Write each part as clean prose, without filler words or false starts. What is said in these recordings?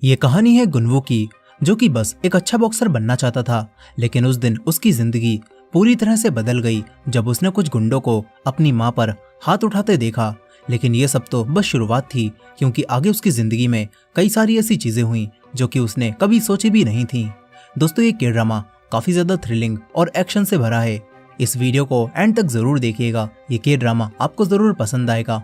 ये कहानी है गुनवू की, जो कि बस एक अच्छा बॉक्सर बनना चाहता था। लेकिन उस दिन उसकी जिंदगी पूरी तरह से बदल गई जब उसने कुछ गुंडों को अपनी मां पर हाथ उठाते देखा। लेकिन ये सब तो बस शुरुआत थी, क्योंकि आगे उसकी जिंदगी में कई सारी ऐसी चीजें हुई जो कि उसने कभी सोची भी नहीं थी। दोस्तों, ये के ड्रामा काफी ज्यादा थ्रिलिंग और एक्शन से भरा है। इस वीडियो को एंड तक जरूर देखिएगा, ये के ड्रामा आपको जरूर पसंद आएगा।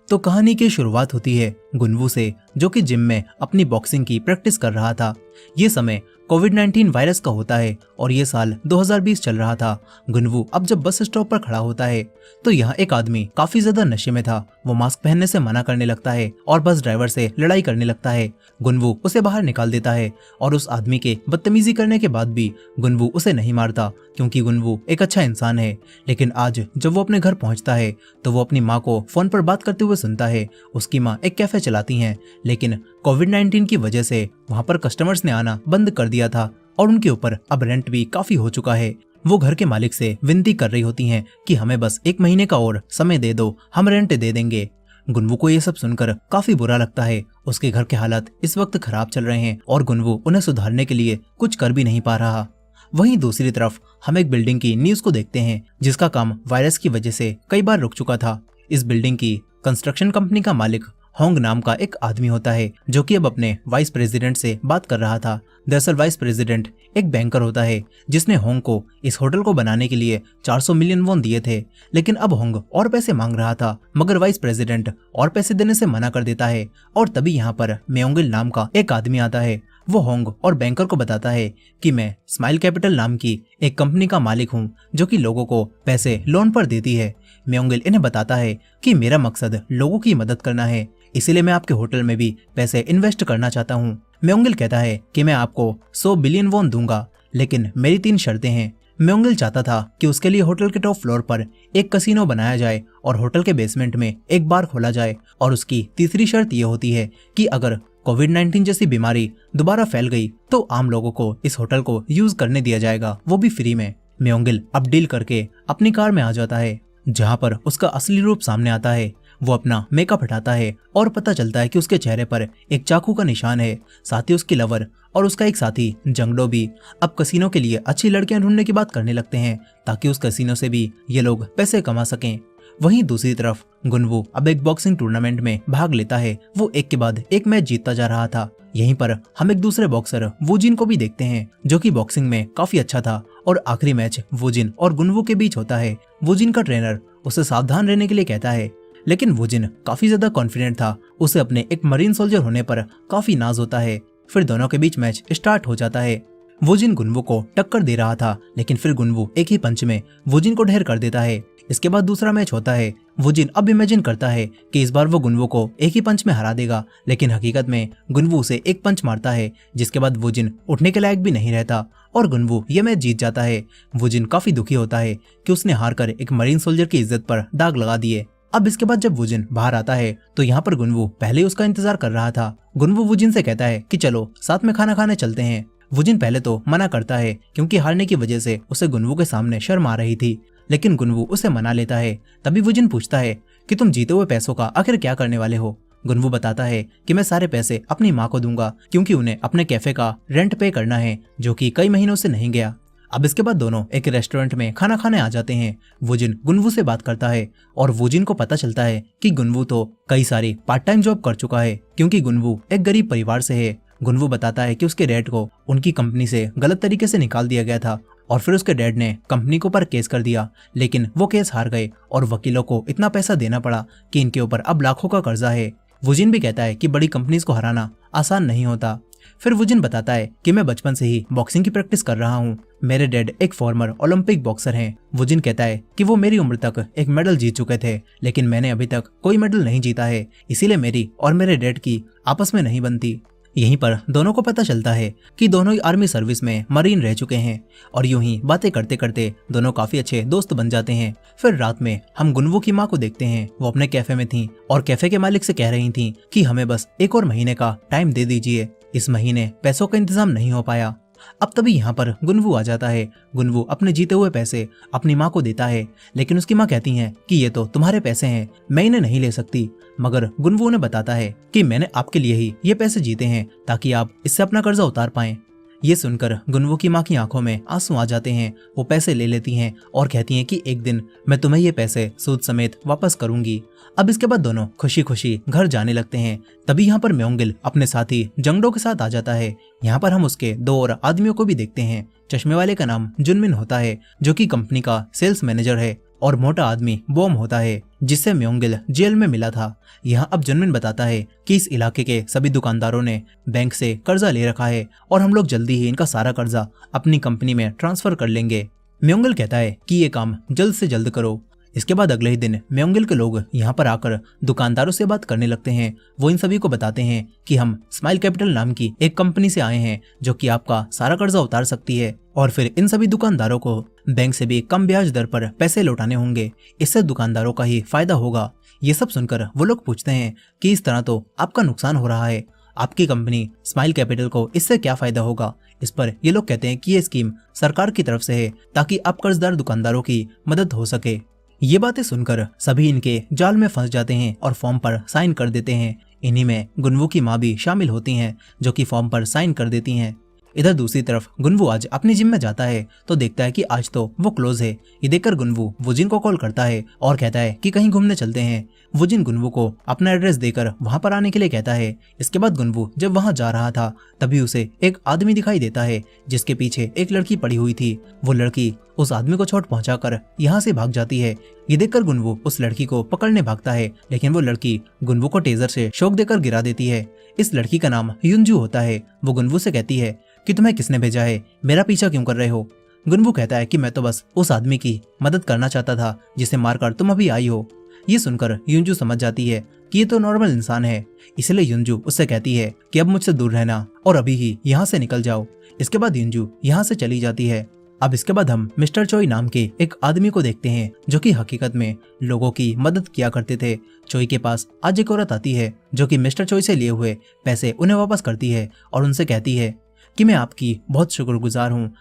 तो कहानी की शुरुआत होती है गुनवू से, जो कि जिम में अपनी बॉक्सिंग की प्रैक्टिस कर रहा था। ये समय कोविड-19 वायरस का होता है और ये साल 2020 चल रहा था। गुनवू अब जब बस स्टॉप पर खड़ा होता है तो यहाँ एक आदमी काफी ज्यादा नशे में था। वो मास्क पहनने से मना करने लगता है और बस ड्राइवर से लड़ाई करने लगता है। गुनवू उसे बाहर निकाल देता है और उस आदमी के बदतमीजी करने के बाद भी गुनवू उसे नहीं मारता, क्योंकि गुनवू एक अच्छा इंसान है। लेकिन आज जब वो अपने घर पहुंचता है तो वो अपनी माँ को फोन पर बात करते हुए सुनता है। उसकी माँ एक कैफे चलाती हैं, लेकिन कोविड-19 की वजह से वहां पर कस्टमर्स ने आना बंद कर दिया था और उनके ऊपर अब रेंट भी काफी हो चुका है। वो घर के मालिक से विनती कर रही होती हैं कि हमें बस 1 महीने का और समय दे दो, हम रेंट दे देंगे। गुनवू को ये सब सुनकर काफी बुरा लगता है। उसके घर के हालात इस वक्त खराब चल रहे हैं और गुनवू उन्हें सुधारने के लिए कुछ कर भी नहीं पा रहा। वहीं दूसरी तरफ हम एक बिल्डिंग की न्यूज को देखते हैं, जिसका काम वायरस की वजह से कई बार रुक चुका था। इस बिल्डिंग की कंस्ट्रक्शन कंपनी का मालिक होंग नाम का एक आदमी होता है, जो कि अब अपने वाइस प्रेसिडेंट से बात कर रहा था। दरअसल वाइस प्रेसिडेंट एक बैंकर होता है, जिसने होंग को इस होटल को बनाने के लिए 400 मिलियन वॉन दिए थे। लेकिन अब होंग और पैसे मांग रहा था, मगर वाइस प्रेसिडेंट और पैसे देने से मना कर देता है। और तभी यहाँ पर मेयोंगिल नाम का एक आदमी आता है। वो होंग और बैंकर को बताता है कि मैं स्माइल कैपिटल नाम की एक कंपनी का मालिक हूँ, जो कि लोगों को पैसे लोन पर देती है। मेयोंगिल इन्हें बताता है कि मेरा मकसद लोगों की मदद करना है, इसीलिए मैं आपके होटल में भी पैसे इन्वेस्ट करना चाहता हूँ। मेयोंगिल कहता है कि मैं आपको 100 बिलियन वॉन दूंगा, लेकिन मेरी 3 शर्तें हैं। मेयोंगिल चाहता था कि उसके लिए होटल के टॉप फ्लोर पर एक कसिनो बनाया जाए और होटल के बेसमेंट में एक बार खोला जाए। और उसकी तीसरी शर्त यह होती है कि अगर कोविड-19 जैसी बीमारी दोबारा फैल गई तो आम लोगों को इस होटल को यूज करने दिया जाएगा, वो भी फ्री में। मेयोंगिल अब डील करके अपनी कार में आ जाता है, जहाँ पर उसका असली रूप सामने आता है। वो अपना मेकअप हटाता है और पता चलता है कि उसके चेहरे पर एक चाकू का निशान है। साथ ही उसकी लवर और उसका एक साथी जंगडो भी अब कसिनो के लिए अच्छी लड़कियां ढूंढने की बात करने लगते हैं, ताकि उस कसिनो से भी ये लोग पैसे कमा सकें। वहीं दूसरी तरफ गुनवू अब एक बॉक्सिंग टूर्नामेंट में भाग लेता है। वो एक के बाद एक मैच जीतता जा रहा था। यहीं पर हम एक दूसरे बॉक्सर वूजिन को भी देखते हैं, जो कि बॉक्सिंग में काफी अच्छा था। और आखिरी मैच वूजिन और गुनवू के बीच होता है। वूजिन का ट्रेनर उसे सावधान रहने के लिए कहता है, लेकिन वूजिन काफी ज्यादा कॉन्फिडेंट था। उसे अपने एक मरीन सोल्जर होने पर काफी नाज होता है। फिर दोनों के बीच मैच स्टार्ट हो जाता है। वूजिन गुनवू को टक्कर दे रहा था, लेकिन फिर गुनवू एक ही पंच में वूजिन को ढेर कर देता है। इसके बाद दूसरा मैच होता है। वूजिन अब इमेजिन करता है कि इस बार वो गुनवू को एक ही पंच में हरा देगा, लेकिन हकीकत में गुनवू उसे एक पंच मारता है, जिसके बाद वूजिन उठने के लायक भी नहीं रहता और गुनवू ये मैच जीत जाता है। वूजिन काफी दुखी होता है कि उसने हारकर एक मरीन सोल्जर की इज्जत पर दाग लगा दिए। अब इसके बाद जब वूजिन बाहर आता है तो यहाँ पर गुनवू पहले ही उसका इंतजार कर रहा था। गुनवू वूजिन से कहता है कि चलो साथ में खाना खाने चलते हैं। वूजिन पहले तो मना करता है, क्योंकि हारने की वजह से उसे गुनवू के सामने शर्म आ रही थी। लेकिन गुनवू उसे मना लेता है। तभी वूजिन पूछता है कि तुम जीते हुए पैसों का आखिर क्या करने वाले हो। गुनवू बताता है कि मैं सारे पैसे अपनी माँ को दूंगा, क्योंकि उन्हें अपने कैफे का रेंट पे करना है, जो कि कई महीनों से नहीं गया। अब इसके बाद दोनों एक रेस्टोरेंट में खाना खाने आ जाते हैं। वूजिन गुनवू से बात करता है और वूजिन को पता चलता है कि गुनवू तो कई सारी पार्ट टाइम जॉब कर चुका है, क्योंकि गुनवू एक गरीब परिवार से है। गुनवू बताता है कि उसके डैड को उनकी कंपनी से गलत तरीके से निकाल दिया गया था और फिर उसके डैड ने कंपनी के ऊपर केस कर दिया, लेकिन वो केस हार गए और वकीलों को इतना पैसा देना पड़ा कि इनके ऊपर अब लाखों का कर्जा है। वूजिन भी कहता है कि बड़ी कंपनीज को हराना आसान नहीं होता। फिर वूजिन बताता है कि मैं बचपन से ही बॉक्सिंग की प्रैक्टिस कर रहा हूँ। मेरे डैड एक फॉर्मर ओलंपिक बॉक्सर हैं। वूजिन कहता है कि वो मेरी उम्र तक एक मेडल जीत चुके थे, लेकिन मैंने अभी तक कोई मेडल नहीं जीता है, इसीलिए मेरी और मेरे डैड की आपस में नहीं बनती। यहीं पर दोनों को पता चलता है कि दोनों ही आर्मी सर्विस में मरीन रह चुके हैं और यूं ही बातें करते करते दोनों काफी अच्छे दोस्त बन जाते हैं। फिर रात में हम गुनवू की माँ को देखते हैं। वो अपने कैफे में थी और कैफे के मालिक से कह रही थी कि हमें बस 1 और महीने का टाइम दे दीजिए, इस महीने पैसों का इंतजाम नहीं हो पाया। अब तभी यहाँ पर गुनवू आ जाता है। गुनवू अपने जीते हुए पैसे अपनी माँ को देता है, लेकिन उसकी माँ कहती है कि ये तो तुम्हारे पैसे हैं, मैं इन्हें नहीं ले सकती। मगर गुनवू उन्हें बताता है कि मैंने आपके लिए ही ये पैसे जीते हैं ताकि आप इससे अपना कर्जा उतार पाएं। ये सुनकर गुनवू की माँ की आंखों में आंसू आ जाते हैं। वो पैसे ले लेती हैं और कहती हैं कि एक दिन मैं तुम्हें ये पैसे सूद समेत वापस करूंगी। अब इसके बाद दोनों खुशी खुशी घर जाने लगते हैं। तभी यहाँ पर म्योंगिल अपने साथी जंगडो के साथ आ जाता है। यहाँ पर हम उसके 2 और आदमियों को भी देखते हैं। चश्मे वाले का नाम जुनमिन होता है, जो कि कंपनी का सेल्स मैनेजर है, और मोटा आदमी बॉम होता है, जिससे म्योंगिल जेल में मिला था। यहाँ अब जुनमिन बताता है कि इस इलाके के सभी दुकानदारों ने बैंक से कर्जा ले रखा है और हम लोग जल्दी ही इनका सारा कर्जा अपनी कंपनी में ट्रांसफर कर लेंगे। म्योंगिल कहता है कि ये काम जल्द से जल्द करो। इसके बाद अगले ही दिन म्योंगिल के लोग यहाँ पर आकर दुकानदारों से बात करने लगते हैं। वो इन सभी को बताते हैं कि हम स्माइल कैपिटल नाम की एक कंपनी से आए हैं जो कि आपका सारा कर्जा उतार सकती है, और फिर इन सभी दुकानदारों को बैंक से भी कम ब्याज दर पर पैसे लौटाने होंगे। इससे दुकानदारों का ही फायदा होगा। ये सब सुनकर वो लोग पूछते हैं कि इस तरह तो आपका नुकसान हो रहा है, आपकी कंपनी स्माइल कैपिटल को इससे क्या फायदा होगा। इस पर ये लोग कहते हैं कि ये स्कीम सरकार की तरफ से है ताकि आप कर्जदार दुकानदारों की मदद हो सके। ये बातें सुनकर सभी इनके जाल में फंस जाते हैं और फॉर्म पर साइन कर देते हैं। इन्हीं में गुनवू की माँ भी शामिल होती हैं, जो कि फॉर्म पर साइन कर देती हैं। इधर दूसरी तरफ गुनवू आज अपनी जिम में जाता है तो देखता है कि आज तो वो क्लोज है। ये देखकर गुनवू वुजिन को कॉल करता है और कहता है कि कहीं घूमने चलते हैं। वुजिन गुनवू को अपना एड्रेस देकर वहां पर आने के लिए कहता है। इसके बाद गुनवू जब वहां जा रहा था तभी उसे एक आदमी दिखाई देता है, जिसके पीछे एक लड़की पड़ी हुई थी। वो लड़की उस आदमी को चोट पहुंचाकर यहाँ से भाग जाती है। ये देखकर गुनवू उस लड़की को पकड़ने भागता है, लेकिन वो लड़की गुनवू को टेजर से शॉक देकर गिरा देती है। इस लड़की का नाम युनजू होता है। वो गुनवू से कहती है कि तुम्हें किसने भेजा है, मेरा पीछा क्यों कर रहे हो। गुनवू कहता है कि मैं तो बस उस आदमी की मदद करना चाहता था जिसे मारकर तुम अभी आई हो। ये सुनकर युनजू समझ जाती है कि ये तो नॉर्मल इंसान है, इसलिए युनजू उससे कहती है कि अब मुझसे दूर रहना और अभी ही यहाँ से निकल जाओ। इसके बाद युनजू यहाँ से चली जाती है। अब इसके बाद हम मिस्टर चोई नाम के एक आदमी को देखते हैं, जो कि हकीकत में लोगों की मदद किया करते थे। चोई के पास आज एक औरत आती है जो कि मिस्टर चोई से लिए हुए पैसे उन्हें वापस करती है और उनसे कहती है कि मैं आपकी बहुत शुक्रगुजार हूँ।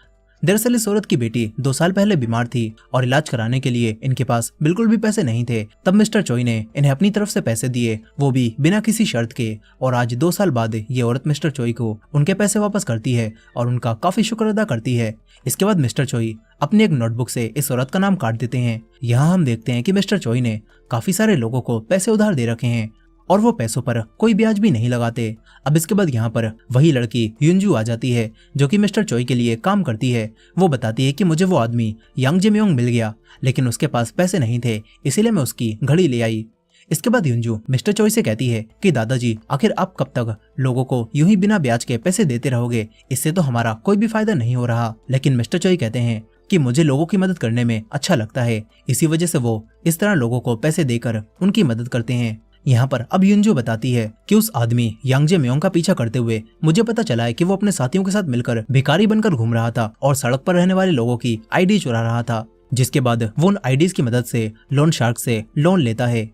दरअसल इस औरत की बेटी 2 साल पहले बीमार थी और इलाज कराने के लिए इनके पास बिल्कुल भी पैसे नहीं थे। तब मिस्टर चोई ने इन्हें अपनी तरफ से पैसे दिए, वो भी बिना किसी शर्त के, और आज 2 साल बाद ये औरत मिस्टर चोई को उनके पैसे वापस करती है और उनका काफी शुक्र अदा करती है। इसके बाद मिस्टर चोई अपनी एक नोटबुक से इस औरत का नाम काट देते हैं। यहाँ हम देखते हैं कि मिस्टर चोई ने काफी सारे लोगों को पैसे उधार दे रखे हैं और वो पैसों पर कोई ब्याज भी नहीं लगाते। अब इसके बाद यहाँ पर वही लड़की युनजू आ जाती है, जो कि मिस्टर चोई के लिए काम करती है। वो बताती है कि मुझे वो आदमी यांग जेम्योंग मिल गया, लेकिन उसके पास पैसे नहीं थे, इसीलिए मैं उसकी घड़ी ले आई। इसके बाद युनजू मिस्टर चोई से कहती है कि दादाजी, आखिर आप कब तक लोगों को यूं ही बिना ब्याज के पैसे देते रहोगे, इससे तो हमारा कोई भी फायदा नहीं हो रहा। लेकिन मिस्टर चोई कहते हैं कि मुझे लोगों की मदद करने में अच्छा लगता है, इसी वजह से वो इस तरह लोगों को पैसे देकर उनकी मदद करते हैं। यहाँ पर अब युनजू बताती है कि उस आदमी यांग जेम्योंग का पीछा करते हुए मुझे पता चला है कि वो अपने साथियों के साथ मिलकर भिखारी बनकर घूम रहा था और सड़क पर रहने वाले लोगों की आईडी चुरा रहा था, जिसके बाद वो उन आईडीज की मदद से लोन शार्क से लोन लेता है।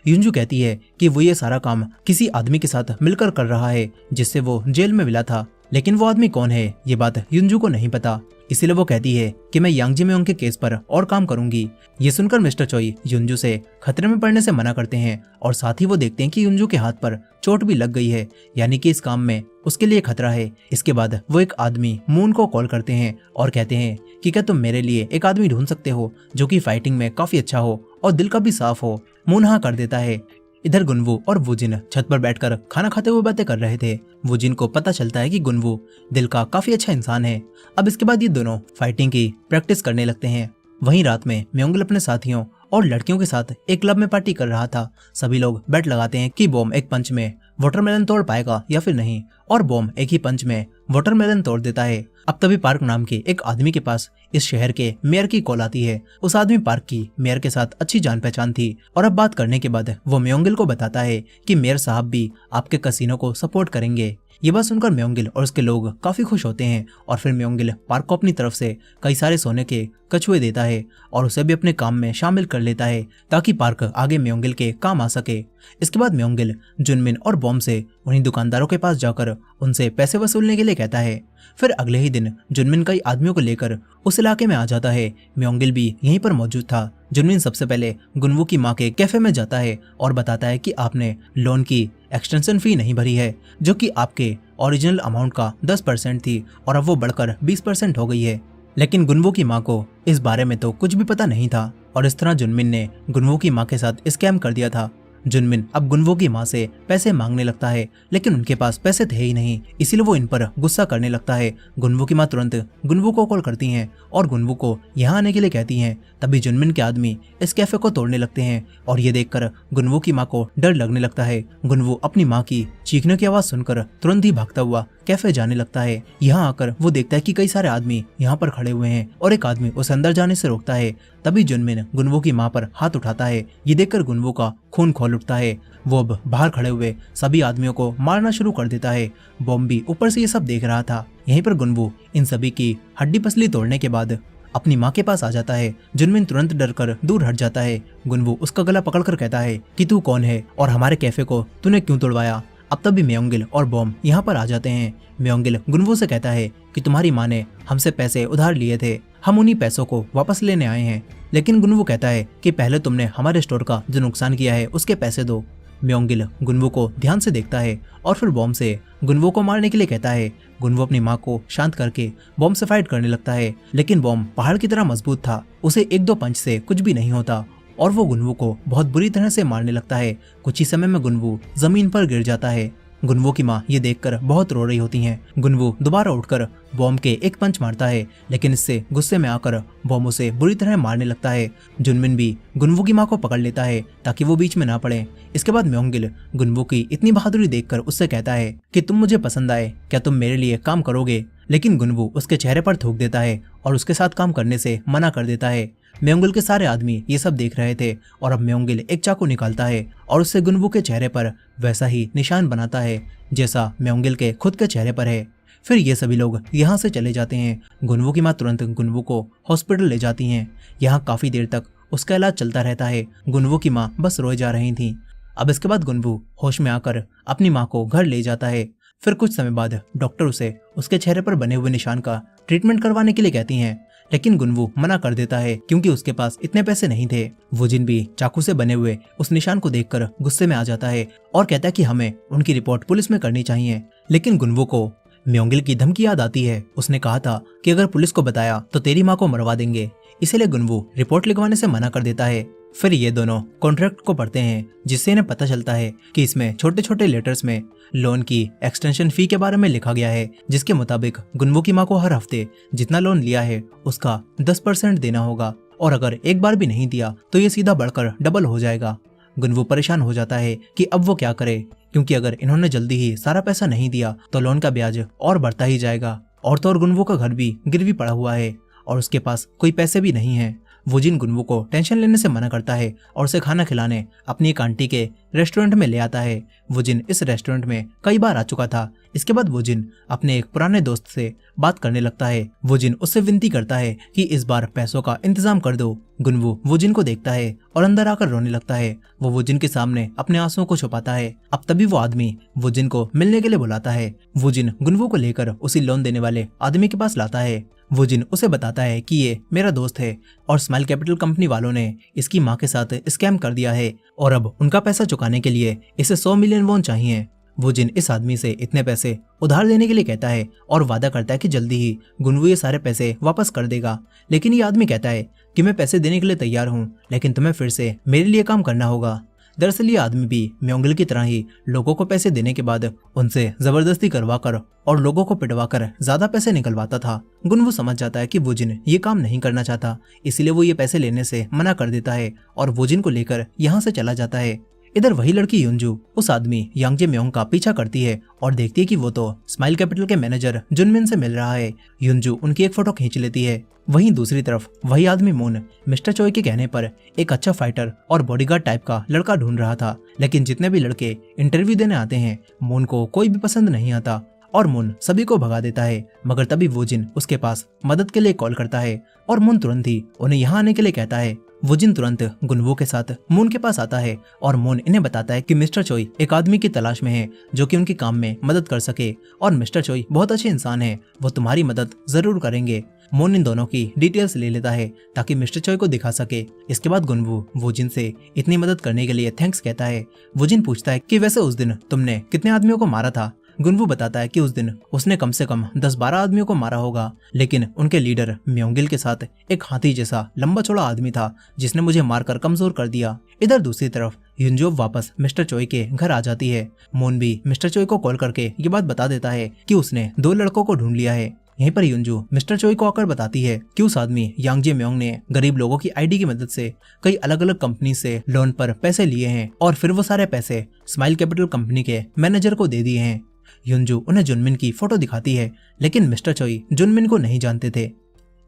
युनजू कहती है कि वो ये सारा काम किसी आदमी के साथ मिलकर कर रहा है जिससे वो जेल में मिला था, लेकिन वो आदमी कौन है ये बात युनजू को नहीं पता। इसीलिए वो कहती है कि मैं यांग जेम्योंग के केस पर और काम करूंगी। ये सुनकर मिस्टर चोई युनजू से खतरे में पड़ने से मना करते हैं और साथ ही वो देखते हैं कि युनजू के हाथ पर चोट भी लग गई है, यानी कि इस काम में उसके लिए खतरा है। इसके बाद वो एक आदमी मून को कॉल करते हैं और कहते हैं कि क्या तुम मेरे लिए एक आदमी ढूंढ सकते हो जो कि फाइटिंग में काफी अच्छा हो और दिल का भी साफ हो। मून हाँ कर देता है। इधर गुनवू और वुजिन छत पर बैठकर खाना खाते हुए बातें कर रहे थे। वुजिन को पता चलता है कि गुनवू दिल का काफी अच्छा इंसान है। अब इसके बाद ये दोनों फाइटिंग की प्रैक्टिस करने लगते हैं। वहीं रात में म्योंगिल अपने साथियों और लड़कियों के साथ एक क्लब में पार्टी कर रहा था। सभी लोग बेट लगाते हैं कि बॉम एक पंच में वाटरमेलन तोड़ पाएगा या फिर नहीं, और बॉम एक ही पंच में वाटरमेलन तोड़ देता है। अब तभी पार्क नाम के एक आदमी के पास इस शहर के मेयर की कॉल आती है। उस आदमी पार्क की मेयर के साथ अच्छी जान पहचान थी और अब बात करने के बाद वो म्योंगिल को बताता है कि मेयर साहब भी आपके कसिनो को सपोर्ट करेंगे। ये बात सुनकर म्योंगिल और उसके लोग काफी खुश होते हैं और फिर म्योंगिल पार्क को अपनी तरफ से कई सारे सोने के कछुए देता है और उसे भी अपने काम में शामिल कर लेता है ताकि पार्क आगे म्योंगिल के काम आ सके। इसके बाद म्योंगिल जुनमिन और बॉम से उन्हीं दुकानदारों के पास जाकर उनसे पैसे वसूलने के लिए कहता है। फिर अगले ही दिन जुनमिन कई आदमियों को लेकर उस इलाके में आ जाता है। म्योंगिल भी यहीं पर मौजूद था। जुनमिन सबसे पहले गुनवू की मां के कैफे में जाता है और बताता है कि आपने लोन की एक्सटेंशन फी नहीं भरी है, जो कि आपके ओरिजिनल अमाउंट का 10% थी और अब वो बढ़कर 20% हो गई है। लेकिन गुनवू की मां को इस बारे में तो कुछ भी पता नहीं था और इस तरह जुनमिन ने गुनवू की मां के साथ स्कैम कर दिया था। जुनमिन अब गुनवू की मां से पैसे मांगने लगता है, लेकिन उनके पास पैसे थे ही नहीं, इसीलिए वो इन पर गुस्सा करने लगता है। गुनवू की मां तुरंत गुनवू को कॉल करती हैं और गुनवू को यहाँ आने के लिए कहती हैं। तभी जुनमिन के आदमी इस कैफे को तोड़ने लगते हैं और ये देखकर गुनवू की मां को डर लगने लगता है। गुनवू अपनी मां की चीखने की आवाज सुनकर तुरंत ही भागता हुआ कैफे जाने लगता है। यहाँ आकर वो देखता है कि कई सारे आदमी यहाँ पर खड़े हुए हैं और एक आदमी उसे अंदर जाने से रोकता है। तभी जुनमिन गुनवू की मां पर हाथ उठाता है। ये देखकर गुनवू का खून खौल उठता है। वो अब बाहर खड़े हुए सभी आदमियों को मारना शुरू कर देता है। बॉम भी ऊपर से ये सब देख रहा था। यहीं पर गुनवू इन सभी की हड्डी पसली तोड़ने के बाद अपनी मां के पास आ जाता है। जुनमिन तुरंत डरकर दूर हट जाता है। गुनवू उसका गला पकड़कर कहता है कि तू कौन है और हमारे कैफे को तूने क्यों तोड़वाया। अब तभी म्योंगिल और बॉम यहाँ पर आ जाते हैं। म्योंगिल गुनवू से कहता है कि तुम्हारी माँ ने हमसे पैसे उधार लिए थे, हम उन्हीं पैसों को वापस लेने आए हैं। लेकिन गुनवू कहता है कि पहले तुमने हमारे स्टोर का जो नुकसान किया है उसके पैसे दो। म्योंगिल गुनवू को ध्यान से देखता है और फिर बॉम से गुनवू को मारने के लिए कहता है। गुनवू अपनी माँ को शांत करके बॉम से फाइट करने लगता है, लेकिन बॉम पहाड़ की तरह मजबूत था, उसे एक दो पंच से कुछ भी नहीं होता और वो गुनवू को बहुत बुरी तरह से मारने लगता है। कुछ ही समय में गुनवू जमीन पर गिर जाता है। गुनवू की माँ ये देखकर बहुत रो रही होती हैं। गुनवू दोबारा उठकर बॉम के एक पंच मारता है, लेकिन इससे गुस्से में आकर बॉम उसे बुरी तरह मारने लगता है। जुनमिन भी गुनवू की माँ को पकड़ लेता है ताकि वो बीच में ना पड़े। इसके बाद म्योंगिल गुनवू की इतनी बहादुरी देखकर उससे कहता है कि तुम मुझे पसंद आए, क्या तुम मेरे लिए काम करोगे। लेकिन गुनवू उसके चेहरे पर थूक देता है और उसके साथ काम करने से मना कर देता है। म्योंगिल के सारे आदमी ये सब देख रहे थे और अब म्योंगिल एक चाकू निकालता है और उससे गुनवू के चेहरे पर वैसा ही निशान बनाता है जैसा म्योंगिल के खुद के चेहरे पर है। फिर ये सभी लोग यहाँ से चले जाते हैं। गुनवू की माँ तुरंत गुनवू को हॉस्पिटल ले जाती हैं। यहाँ काफी देर तक उसका इलाज चलता रहता है। गुनवू की माँ बस रोए जा रही थी। अब इसके बाद गुनवू होश में आकर अपनी माँ को घर ले जाता है। फिर कुछ समय बाद डॉक्टर उसे उसके चेहरे पर बने हुए निशान का ट्रीटमेंट करवाने के लिए कहती हैं, लेकिन गुनवू मना कर देता है क्योंकि उसके पास इतने पैसे नहीं थे। वुजिन भी चाकू से बने हुए उस निशान को देखकर गुस्से में आ जाता है और कहता है कि हमें उनकी रिपोर्ट पुलिस में करनी चाहिए। लेकिन गुनवू को म्योंगिल की धमकी याद आती है। उसने कहा था कि अगर पुलिस को बताया तो तेरी माँ को मरवा देंगे, इसीलिए गुनवू रिपोर्ट लिखवाने से मना कर देता है। फिर ये दोनों कॉन्ट्रैक्ट को पढ़ते हैं, जिससे इन्हें पता चलता है कि इसमें छोटे छोटे लेटर्स में लोन की एक्सटेंशन फी के बारे में लिखा गया है, जिसके मुताबिक गुनवू की माँ को हर हफ्ते जितना लोन लिया है उसका 10% देना होगा और अगर एक बार भी नहीं दिया तो ये सीधा बढ़कर डबल हो जाएगा। गुनवू परेशान हो जाता है कि अब वो क्या करे, क्योंकि अगर इन्होंने जल्दी ही सारा पैसा नहीं दिया तो लोन का ब्याज और बढ़ता ही जाएगा। और तो और गुनवू का घर भी गिरवी पड़ा हुआ है और उसके पास कोई पैसे भी नहीं है। वुजिन गुनवू को टेंशन लेने से मना करता है और उसे खाना खिलाने अपनी एक आंटी के रेस्टोरेंट में ले आता है। वुजिन इस रेस्टोरेंट में कई बार आ चुका था। इसके बाद वुजिन अपने एक पुराने दोस्त से बात करने लगता है। वुजिन उससे विनती करता है कि इस बार पैसों का इंतजाम कर दो। गुनवू वुजिन को देखता है और अंदर आकर रोने लगता है। वो वुजिन के सामने अपने आंसुओं को छुपाता है। अब तभी वो आदमी वुजिन को मिलने के लिए बुलाता है। वुजिन गुनवू को लेकर उसी लोन देने वाले आदमी के पास लाता है। वुजिन उसे बताता है कि ये मेरा दोस्त है और स्माइल कैपिटल कंपनी वालों ने इसकी माँ के साथ स्कैम कर दिया है और अब उनका पैसा चुकाने के लिए इसे 100 मिलियन वॉन चाहिए। वुजिन इस आदमी से इतने पैसे उधार देने के लिए कहता है और वादा करता है कि जल्दी ही गुनवू ये सारे पैसे वापस कर देगा। लेकिन ये आदमी कहता है कि मैं पैसे देने के लिए तैयार हूँ, लेकिन तुम्हें फिर से मेरे लिए काम करना होगा। दरअसल ये आदमी भी म्योंगिल की तरह ही लोगों को पैसे देने के बाद उनसे जबरदस्ती करवाकर और लोगों को पिटवाकर ज्यादा पैसे निकलवाता था। गुनवू समझ जाता है कि वुजिन ये काम नहीं करना चाहता, इसलिए वो ये पैसे लेने से मना कर देता है और वुजिन को लेकर यहाँ से चला जाता है। इधर वही लड़की युनजू उस आदमी यांगजे म्योंग का पीछा करती है और देखती है कि वो तो स्माइल कैपिटल के मैनेजर जुनमिन से मिल रहा है। युनजू उनकी एक फोटो खींच लेती है। वहीं दूसरी तरफ वही आदमी मून मिस्टर चोई के कहने पर एक अच्छा फाइटर और बॉडीगार्ड टाइप का लड़का ढूंढ रहा था, लेकिन जितने भी लड़के इंटरव्यू देने आते हैं मून को कोई भी पसंद नहीं आता और मून सभी को भगा देता है। मगर तभी वुजिन उसके पास मदद के लिए कॉल करता है और मून तुरंत ही उन्हें यहाँ आने के लिए कहता है वुजिन तुरंत गुनवू के साथ मून के पास आता है और मून इन्हें बताता है कि मिस्टर चोई एक आदमी की तलाश में है जो कि उनके काम में मदद कर सके और मिस्टर चोई बहुत अच्छे इंसान है, वो तुम्हारी मदद जरूर करेंगे। मून इन दोनों की डिटेल्स ले लेता है ताकि मिस्टर चोई को दिखा सके। इसके बाद गुनवू वुजिन से इतनी मदद करने के लिए थैंक्स कहता है। वुजिन पूछता है कि वैसे उस दिन तुमने कितने आदमियों को मारा था। गुनवू बताता है कि उस दिन उसने कम से कम 10-12 आदमियों को मारा होगा, लेकिन उनके लीडर म्योंगिल के साथ एक हाथी जैसा लंबा चौड़ा आदमी था जिसने मुझे मारकर कमजोर कर दिया। इधर दूसरी तरफ युनजो वापस मिस्टर चोई के घर आ जाती है। मून भी मिस्टर चोई को कॉल करके ये बात बता देता है कि उसने 2 लड़कों को ढूंढ लिया है। यहीं पर युनजू मिस्टर चोई को आकर बताती है कि उस आदमी यांगजे म्योंग ने गरीब लोगों की आईडी की मदद से कई अलग अलग कंपनी से लोन पर पैसे लिए हैं और फिर वो सारे पैसे स्माइल कैपिटल कंपनी के मैनेजर को दे दिए हैं। युनजू उन्हें जुनमिन की फोटो दिखाती है, लेकिन मिस्टर चोई जुनमिन को नहीं जानते थे।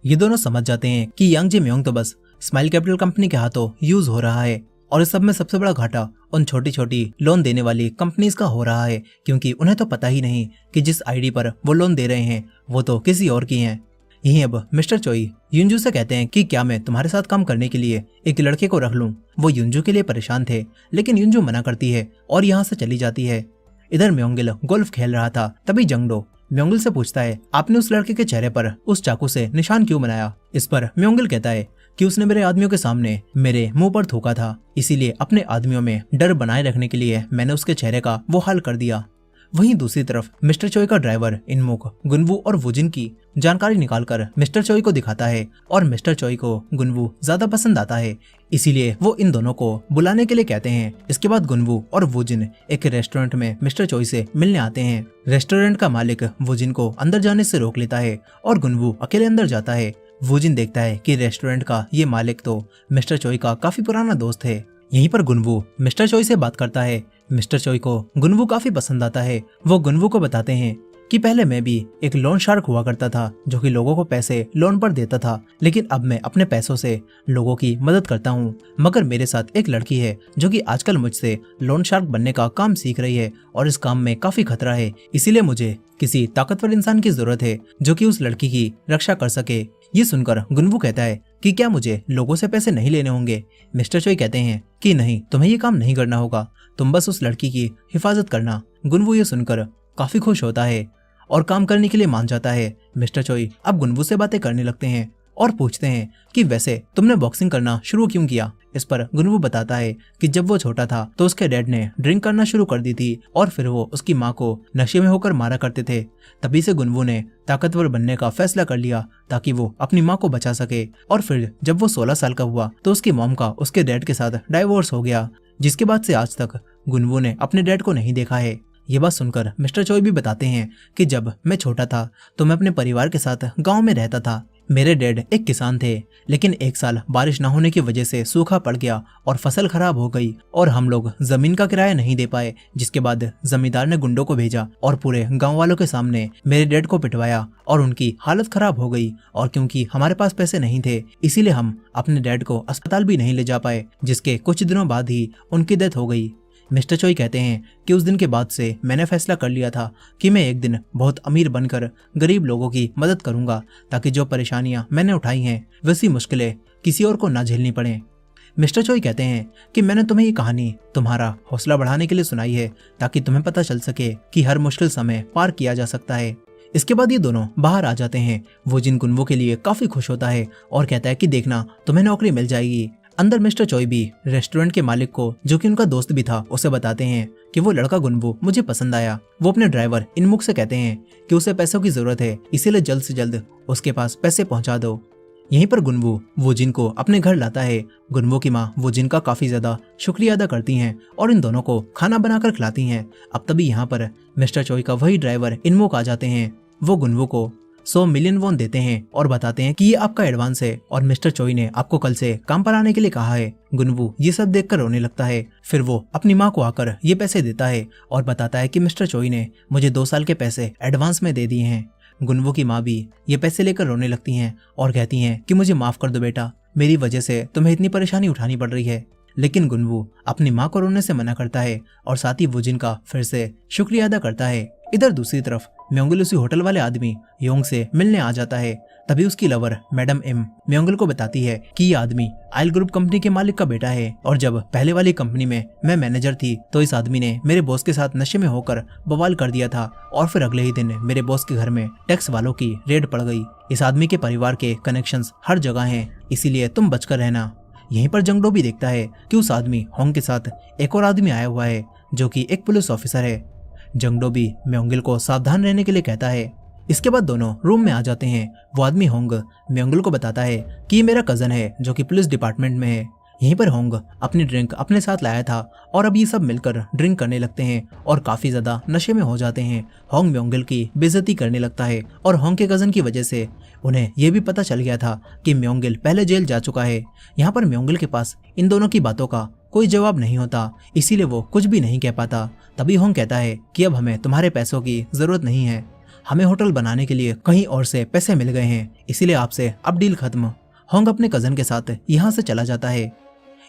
ये दोनों समझ जाते हैं कि यांगजे म्योंग तो बस स्माइल कैपिटल कंपनी के हाथों यूज हो रहा है और इस सब में सबसे बड़ा घाटा उन छोटी छोटी लोन देने वाली कंपनीज का हो रहा है, क्योंकि उन्हें तो पता ही नहीं कि जिस आईडी पर वो लोन दे रहे हैं वो तो किसी और की हैं। यहीं अब मिस्टर चोई युनजू से कहते हैं कि क्या मैं तुम्हारे साथ काम करने के लिए एक लड़के को रख लूं। वो युनजू के लिए परेशान थे, लेकिन युनजू मना करती है और यहाँ से चली जाती है। इधर म्योंगिल गोल्फ खेल रहा था, तभी जंगडो म्योंगिल से पूछता है, आपने उस लड़के के चेहरे पर उस चाकू से निशान क्यों बनाया। इस पर म्योंगिल कहता है कि उसने मेरे आदमियों के सामने मेरे मुंह पर थूका था, इसीलिए अपने आदमियों में डर बनाए रखने के लिए मैंने उसके चेहरे का वो हाल कर दिया। वहीं दूसरी तरफ मिस्टर चोई का ड्राइवर इनमुक गुनवू और वुजिन की जानकारी निकालकर मिस्टर चोई को दिखाता है और मिस्टर चोई को गुनवू ज्यादा पसंद आता है, इसीलिए वो इन दोनों को बुलाने के लिए कहते हैं। इसके बाद गुनवू और वुजिन एक रेस्टोरेंट में मिस्टर चोई से मिलने आते हैं। रेस्टोरेंट का मालिक वुजिन को अंदर जाने से रोक लेता है और गुनवू अकेले अंदर जाता है। वुजिन देखता है कि रेस्टोरेंट का ये मालिक तो मिस्टर चोई का काफी पुराना दोस्त है। यहीं पर गुनवू मिस्टर चोई से बात करता है। मिस्टर चोई को गुनवू काफी पसंद आता है। वो गुनवू को बताते हैं कि पहले मैं भी एक लोन शार्क हुआ करता था जो कि लोगों को पैसे लोन पर देता था, लेकिन अब मैं अपने पैसों से लोगों की मदद करता हूँ। मगर मेरे साथ एक लड़की है जो कि आजकल मुझसे लोन शार्क बनने का काम सीख रही है और इस काम में काफी खतरा है, इसीलिए मुझे किसी ताकतवर इंसान की जरूरत है जो कि उस लड़की की रक्षा कर सके। ये सुनकर गुनवू कहता है कि क्या मुझे लोगों से पैसे नहीं लेने होंगे। मिस्टर चोई कहते हैं कि नहीं, तुम्हें ये काम नहीं करना होगा, तुम बस उस लड़की की हिफाजत करना। गुनवू ये सुनकर काफी खुश होता है और काम करने के लिए मान जाता है। मिस्टर चोई अब गुनवू से बातें करने लगते हैं और पूछते हैं कि वैसे तुमने बॉक्सिंग करना शुरू क्यों किया। इस पर गुनवू बताता है कि जब वो छोटा था तो उसके डैड ने ड्रिंक करना शुरू कर दी थी और फिर वो उसकी माँ को नशे में होकर मारा करते थे। तभी से गुनवू ने ताकतवर बनने का फैसला कर लिया ताकि वो अपनी माँ को बचा सके। और फिर जब वो 16 साल का हुआ तो उसकी मॉम का उसके डैड के साथ डाइवोर्स हो गया, जिसके बाद से आज तक गुनवू ने अपने डैड को नहीं देखा है। ये बात सुनकर मिस्टर चोई भी बताते हैं कि जब मैं छोटा था तो मैं अपने परिवार के साथ गांव में रहता था। मेरे डैड एक किसान थे, लेकिन एक साल बारिश न होने की वजह से सूखा पड़ गया और फसल खराब हो गई और हम लोग जमीन का किराया नहीं दे पाए, जिसके बाद जमींदार ने गुंडों को भेजा और पूरे गांव वालों के सामने मेरे डैड को पिटवाया और उनकी हालत खराब हो गई। और क्योंकि हमारे पास पैसे नहीं थे, इसीलिए हम अपने डैड को अस्पताल भी नहीं ले जा पाए, जिसके कुछ दिनों बाद ही उनकी डेथ हो गई। मिस्टर चोई कहते हैं कि उस दिन के बाद से मैंने फैसला कर लिया था कि मैं एक दिन बहुत अमीर बनकर गरीब लोगों की मदद करूंगा, ताकि जो परेशानियां मैंने उठाई हैं वैसी मुश्किलें किसी और को ना झेलनी पड़े। मिस्टर चोई कहते हैं कि मैंने तुम्हें ये कहानी तुम्हारा हौसला बढ़ाने के लिए सुनाई है, ताकि तुम्हें पता चल सके कि हर मुश्किल समय पार किया जा सकता है। इसके बाद ये दोनों बाहर आ जाते हैं। वुजिन गुनवू के लिए काफी खुश होता है और कहता है कि देखना, तुम्हें नौकरी मिल जाएगी। अंदर मिस्टर चोई भी रेस्टोरेंट के मालिक को, जो कि उनका दोस्त भी था, उसे बताते हैं कि वो लड़का गुनवू मुझे पसंद आया। वो अपने ड्राइवर इनमुक से कहते हैं कि उसे पैसों की जरूरत है, इसीलिए जल्द से जल्द उसके पास पैसे पहुंचा दो। यहीं पर गुनवू वुजिन को अपने घर लाता है। गुनवू की माँ वुजिन का काफी ज्यादा शुक्रिया अदा करती हैं और इन दोनों को खाना बनाकर खिलाती हैं। अब तभी यहाँ पर मिस्टर चोई का वही ड्राइवर इनमुक आ जाते हैं। वो गुनवू को 100 मिलियन वॉन देते हैं और बताते हैं कि ये आपका एडवांस है और मिस्टर चोई ने आपको कल से काम पर आने के लिए कहा है। गुनवू ये सब देखकर रोने लगता है। फिर वो अपनी माँ को आकर ये पैसे देता है और बताता है कि मिस्टर चोई ने मुझे 2 साल के पैसे एडवांस में दे दिए हैं। गुनवू की माँ भी ये पैसे लेकर रोने लगती हैं और कहती हैं कि मुझे माफ कर दो बेटा, मेरी वजह से तुम्हें इतनी परेशानी उठानी पड़ रही है। लेकिन गुनवू अपनी माँ को रोने से मना करता है और साथ ही वुजिन का फिर से शुक्रिया अदा करता है। इधर दूसरी तरफ म्योंगल उसी होटल वाले आदमी योंग से मिलने आ जाता है। तभी उसकी लवर मैडम एम म्योंगल को बताती है कि ये आदमी आयल ग्रुप कंपनी के मालिक का बेटा है और जब पहले वाली कंपनी में मैं मैनेजर थी तो इस आदमी ने मेरे बॉस के साथ नशे में होकर बवाल कर दिया था और फिर अगले ही दिन मेरे बॉस के घर में टैक्स वालों की रेड पड़ गई। इस आदमी के परिवार के कनेक्शंस हर जगह हैं, इसीलिए तुम बचकर रहना। यहीं पर जंगडो भी देखता है कि उस आदमी होंग के साथ एक और आदमी आया हुआ है जो कि एक पुलिस ऑफिसर है। जंगडो भी म्योंगल को सावधान रहने के लिए कहता है। इसके बाद दोनों रूम में आ जाते हैं। वो आदमी होंग म्योंगल को बताता है कि ये मेरा कजन है जो कि पुलिस डिपार्टमेंट में है। यहीं पर होंग अपनी ड्रिंक अपने साथ लाया था और अब ये सब मिलकर ड्रिंक करने लगते हैं और काफी ज्यादा नशे में हो जाते हैं। होंग म्योंगल की बेइज्जती करने लगता है और होंग के कजन की वजह से उन्हें यह भी पता चल गया था कि म्योंगल पहले जेल जा चुका है। यहाँ पर म्योंगल के पास इन दोनों की बातों का कोई जवाब नहीं होता, इसीलिए वो कुछ भी नहीं कह पाता। तभी होंग कहता है कि अब हमें तुम्हारे पैसों की जरूरत नहीं है, हमें होटल बनाने के लिए कहीं और से पैसे मिल गए हैं, इसीलिए आपसे अब डील खत्म। होंग अपने कजन के साथ यहाँ से चला जाता है।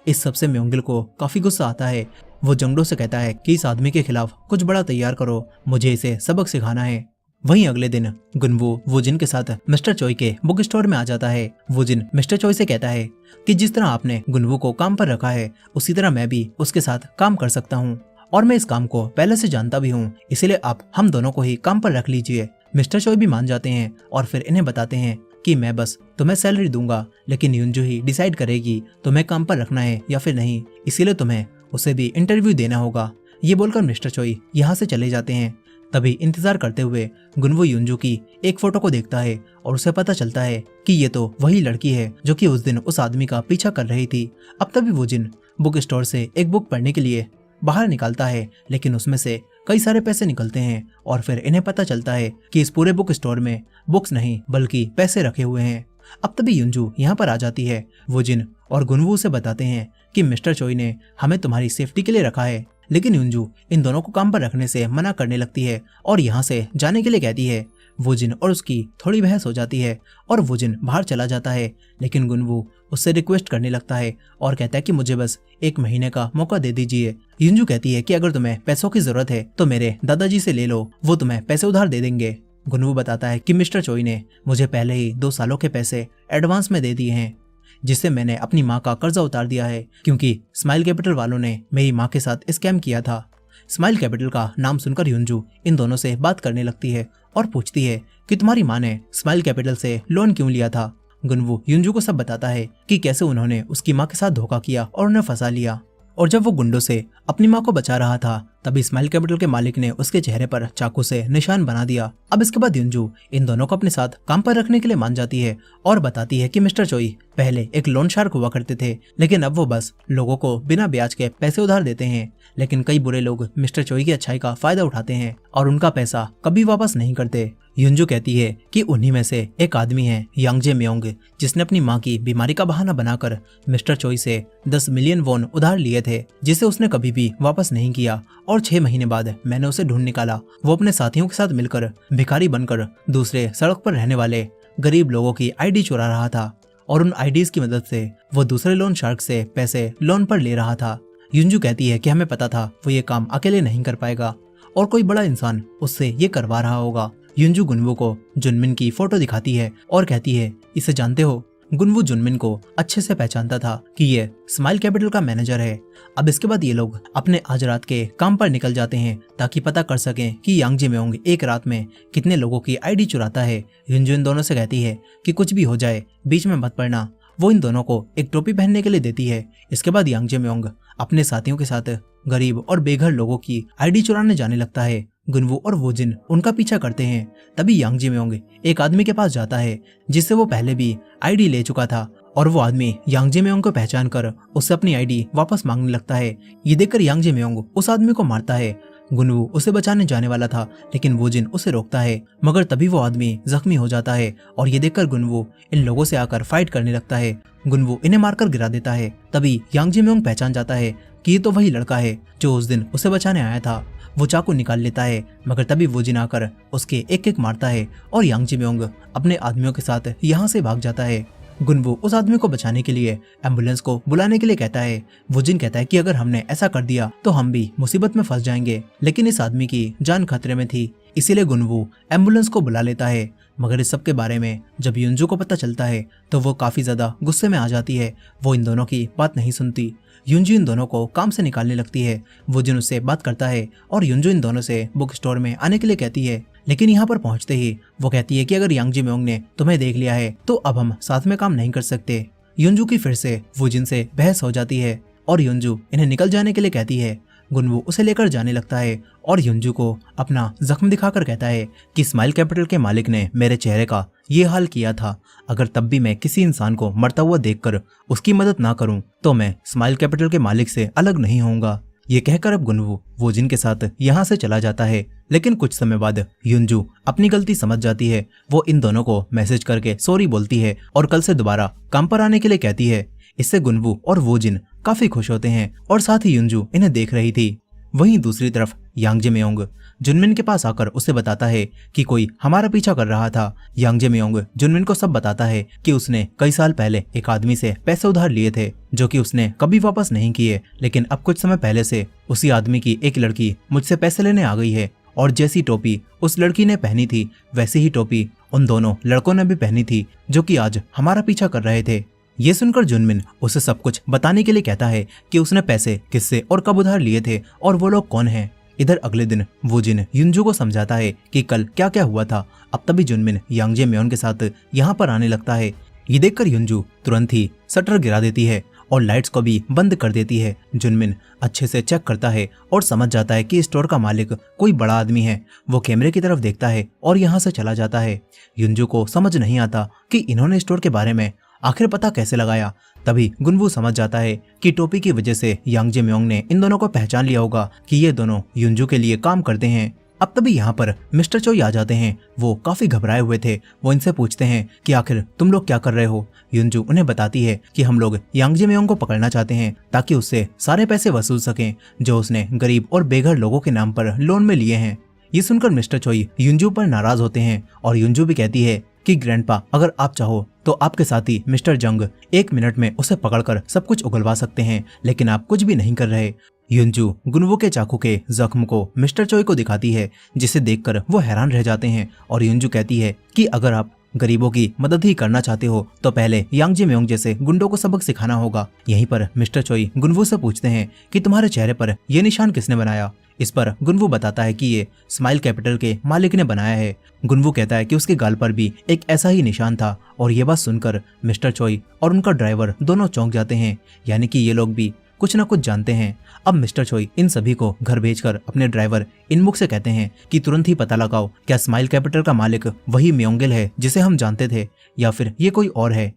इस सबसे म्योंगल को काफी गुस्सा आता है। वो जंगडो से कहता है कि इस आदमी के खिलाफ कुछ बड़ा तैयार करो, मुझे इसे सबक सिखाना है। वहीं अगले दिन गुनवू वुजिन के साथ मिस्टर चोई के बुक स्टोर में आ जाता है। वुजिन मिस्टर चोई से कहता है कि जिस तरह आपने गुनवू को काम पर रखा है उसी तरह मैं भी उसके साथ काम कर सकता हूँ और मैं इस काम को पहले से जानता भी हूँ, इसलिए आप हम दोनों को ही काम पर रख लीजिए। मिस्टर चोई भी मान जाते हैं और फिर इन्हें बताते हैं कि मैं बस तुम्हें सैलरी दूंगा, लेकिन युंजू ही डिसाइड करेगी तुम्हें काम पर रखना है या फिर नहीं, इसीलिए तुम्हें उसे भी इंटरव्यू देना होगा। ये बोलकर मिस्टर चोई यहाँ से चले जाते हैं। तभी इंतजार करते हुए गुनवू युंजू की एक फोटो को देखता है और उसे पता चलता है कि ये तो वही लड़की है जो कि उस दिन उस आदमी का पीछा कर रही थी। अब तभी वुजिन बुक स्टोर से एक बुक पढ़ने के लिए बाहर निकालता है, लेकिन उसमें से कई सारे पैसे निकलते हैं और फिर इन्हें पता चलता है कि इस पूरे बुक स्टोर में बुक्स नहीं बल्कि पैसे रखे हुए हैं। अब तभी युंजू यहाँ पर आ जाती है। वुजिन और गुनवू से बताते हैं कि मिस्टर चोई ने हमें तुम्हारी सेफ्टी के लिए रखा है, लेकिन युंजू इन दोनों को काम पर रखने से मना करने लगती है और यहाँ से जाने के लिए कहती है। वुजिन और उसकी थोड़ी बहस हो जाती है और वुजिन बाहर चला जाता है, लेकिन गुनवू उससे रिक्वेस्ट करने लगता है और कहता है कि मुझे बस 1 महीने का मौका दे दीजिए। युंजू कहती है कि अगर तुम्हें पैसों की जरूरत है तो मेरे दादाजी से ले लो, वो तुम्हें पैसे उधार दे देंगे। गुनवू बताता है कि मिस्टर चोई ने मुझे पहले ही 2 सालों के पैसे एडवांस में दे दिए हैं, जिससे मैंने अपनी माँ का कर्जा उतार दिया है, क्योंकि स्माइल कैपिटल वालों ने मेरी माँ के साथ स्कैम किया था। स्माइल कैपिटल का नाम सुनकर युंजू इन दोनों से बात करने लगती है और पूछती है कि तुम्हारी माँ ने स्माइल कैपिटल से लोन क्यों लिया था। गुनवू युंजू को सब बताता है कि कैसे उन्होंने उसकी माँ के साथ धोखा किया और उन्हें फंसा लिया, और जब वो गुंडों से अपनी माँ को बचा रहा था तभी स्माइल कैपिटल के मालिक ने उसके चेहरे पर चाकू से निशान बना दिया। अब इसके बाद युंजू इन दोनों को अपने साथ काम पर रखने के लिए मान जाती है और बताती है कि मिस्टर चोई पहले एक लोन शार्क हुआ करते थे, लेकिन अब वो बस लोगों को बिना ब्याज के पैसे उधार देते हैं, लेकिन कई बुरे लोग मिस्टर चोई की अच्छाई का फायदा उठाते हैं और उनका पैसा कभी वापस नहीं करते। युंजू कहती है कि उन्हीं में से एक आदमी है यांगजे म्योंग, जिसने अपनी माँ की बीमारी का बहाना बनाकर मिस्टर चोई से 10 मिलियन वॉन उधार लिए थे, जिसे उसने कभी भी वापस नहीं किया, और 6 महीने बाद मैंने उसे ढूंढ निकाला। वो अपने साथियों के साथ मिलकर भिखारी बनकर दूसरे सड़क पर रहने वाले गरीब लोगों की आईडी चुरा रहा था और उन आईडीज की मदद से वो दूसरे लोन शार्क से पैसे लोन पर ले रहा था। युंजू कहती है कि हमें पता था वो ये काम अकेले नहीं कर पाएगा और कोई बड़ा इंसान उससे ये करवा रहा होगा। युंजू गुनवू को जुनमिन की फोटो दिखाती है और कहती है, इसे जानते हो? गुनवू जुनमिन को अच्छे से पहचानता था कि ये स्माइल कैपिटल का मैनेजर है। अब इसके बाद ये लोग अपने आज रात के काम पर निकल जाते हैं ताकि पता कर सकें कि यांगजे म्योंग एक रात में कितने लोगों की आईडी चुराता है। युंजू इन दोनों से कहती है कि कुछ भी हो जाए बीच में मत पड़ना। वो इन दोनों को एक टोपी पहनने के लिए देती है। इसके बाद यांगजे म्योंग अपने साथियों के साथ गरीब और बेघर लोगों की आईडी चुराने जाने लगता है। गुनवू और वुजिन उनका पीछा करते हैं। तभी यांगजे म्योंग एक आदमी के पास जाता है जिससे वो पहले भी आईडी ले चुका था, और वो आदमी यांगजे म्योंग को पहचान कर उससे अपनी आईडी वापस मांगने लगता है। ये देखकर यांगजे म्योंग उस आदमी को मारता है। गुनवू उसे बचाने जाने वाला था, लेकिन वुजिन उसे रोकता है, मगर तभी वो आदमी जख्मी हो जाता है और ये देखकर गुनवू इन लोगों से आकर फाइट करने लगता है। गुनवू इन्हें मारकर गिरा देता है। तभी यांगजे म्योंग पहचान जाता है कि ये तो वही लड़का है जो उस दिन उसे बचाने आया था। वो चाकू निकाल लेता है, मगर तभी वुजिन आकर उसके एक एक मारता है और यांगजे म्योंग अपने आदमियों के साथ यहाँ से भाग जाता है। गुनवू उस आदमी को बचाने के लिए एम्बुलेंस को बुलाने के लिए कहता है। वुजिन कहता है कि अगर हमने ऐसा कर दिया तो हम भी मुसीबत में फंस जाएंगे, लेकिन इस आदमी की जान खतरे में थी, इसीलिए गुनवू एम्बुलेंस को बुला लेता है। मगर इस सब के बारे में जब युनजू को पता चलता है तो वो काफी ज्यादा गुस्से में आ जाती है। वो इन दोनों की बात नहीं सुनती। युनजू इन दोनों को काम से निकालने लगती है। वुजिन उससे बात करता है और युनजू इन दोनों से बुक स्टोर में आने के लिए कहती है, लेकिन यहाँ पर पहुंचते ही वो कहती है कि अगर यांग जिम्योंग ने तुम्हें देख लिया है तो अब हम साथ में काम नहीं कर सकते। युनजू की फिर से वुजिन से बहस हो जाती है और युनजू इन्हें निकल जाने के लिए कहती है। गुनवू उसे लेकर जाने लगता है और युनजू को अपना जख्म दिखाकर कहता है कि स्माइल कैपिटल के मालिक ने मेरे चेहरे का ये हाल किया था। अगर तब भी मैं किसी इंसान को मरता हुआ देखकर उसकी मदद ना करूं तो मैं स्माइल कैपिटल के मालिक से अलग नहीं होऊंगा। ये कहकर अब गुनवू वुजिन के साथ यहाँ से चला जाता है। लेकिन कुछ समय बाद युनजू अपनी गलती समझ जाती है। वो इन दोनों को मैसेज करके सॉरी बोलती है और कल से दोबारा काम पर आने के लिए कहती है। इससे गुनवू और वुजिन काफी खुश होते हैं और साथ ही युनजू इन्हें देख रही थी। वहीं दूसरी तरफ यांग जिम्योंग जुनमिन के पास आकर उसे बताता है कि कोई हमारा पीछा कर रहा था। यांग जिम्योंग जुनमिन को सब बताता है कि उसने कई साल पहले एक आदमी से पैसे उधार लिए थे जो कि उसने कभी वापस नहीं किए, लेकिन अब कुछ समय पहले से उसी आदमी की एक लड़की मुझसे पैसे लेने आ गई है और जैसी टोपी उस लड़की ने पहनी थी वैसी ही टोपी उन दोनों लड़कों ने भी पहनी थी जो कि आज हमारा पीछा कर रहे थे। ये सुनकर जुनमिन उसे सब कुछ बताने के लिए कहता है कि उसने पैसे किससे और कब उधार लिए थे और वो लोग कौन हैं। इधर अगले दिन वुजिन युनजू को समझाता है कि कल क्या क्या हुआ था। अब तभी जुनमिन यांग जिम्योंग के साथ यहाँ पर आने लगता है। ये देखकर युनजू तुरंत ही शटर गिरा देती है और लाइट्स को भी बंद कर देती है। जुनमिन अच्छे से चेक करता है और समझ जाता है कि स्टोर का मालिक कोई बड़ा आदमी है। वो कैमरे की तरफ देखता है और यहाँ से चला जाता है। युनजू को समझ नहीं आता कि इन्होंने स्टोर के बारे में आखिर पता कैसे लगाया। तभी गुनवू समझ जाता है कि टोपी की वजह से यांग जिम्योंग ने इन दोनों को पहचान लिया होगा कि ये दोनों युनजू के लिए काम करते हैं। अब तभी यहाँ पर मिस्टर चोई आ जाते हैं। वो काफी घबराए हुए थे। वो इनसे पूछते हैं कि आखिर तुम लोग क्या कर रहे हो। युनजू उन्हें बताती है कि हम लोग यांग जिम्योंग को पकड़ना चाहते हैं ताकि उससे सारे पैसे वसूल सकें जो उसने गरीब और बेघर लोगों के नाम पर लोन में लिए हैं। ये सुनकर मिस्टर चोई युनजू पर नाराज होते हैं और युनजू भी कहती है कि ग्रैंडपा अगर आप चाहो तो आपके साथी मिस्टर जंग 1 मिनट में उसे पकड़कर सब कुछ उगलवा सकते हैं, लेकिन आप कुछ भी नहीं कर रहे। युनजू गुनवू के चाकू के जख्म को मिस्टर चोई को दिखाती है जिसे देखकर वो हैरान रह जाते हैं और युनजू कहती है कि अगर आप गरीबों की मदद ही करना चाहते हो तो पहले यांग जिम्योंग जैसे गुंडों को सबक सिखाना होगा। यहीं पर मिस्टर चोई गुनवू से पूछते हैं कि तुम्हारे चेहरे पर ये निशान किसने बनाया। इस पर गुनवू बताता है कि ये स्माइल कैपिटल के मालिक ने बनाया है। गुनवू कहता है कि उसके गाल पर भी एक ऐसा ही निशान था और ये बात सुनकर मिस्टर चोई और उनका ड्राइवर दोनों चौंक जाते हैं, यानी कि ये लोग भी कुछ न कुछ जानते हैं। अब मिस्टर चोई इन सभी को घर भेजकर अपने ड्राइवर इनमुख से कहते हैं कि तुरंत ही पता लगाओ क्या स्माइल कैपिटल का मालिक वही म्योंगेल है जिसे हम जानते थे या फिर ये कोई और है।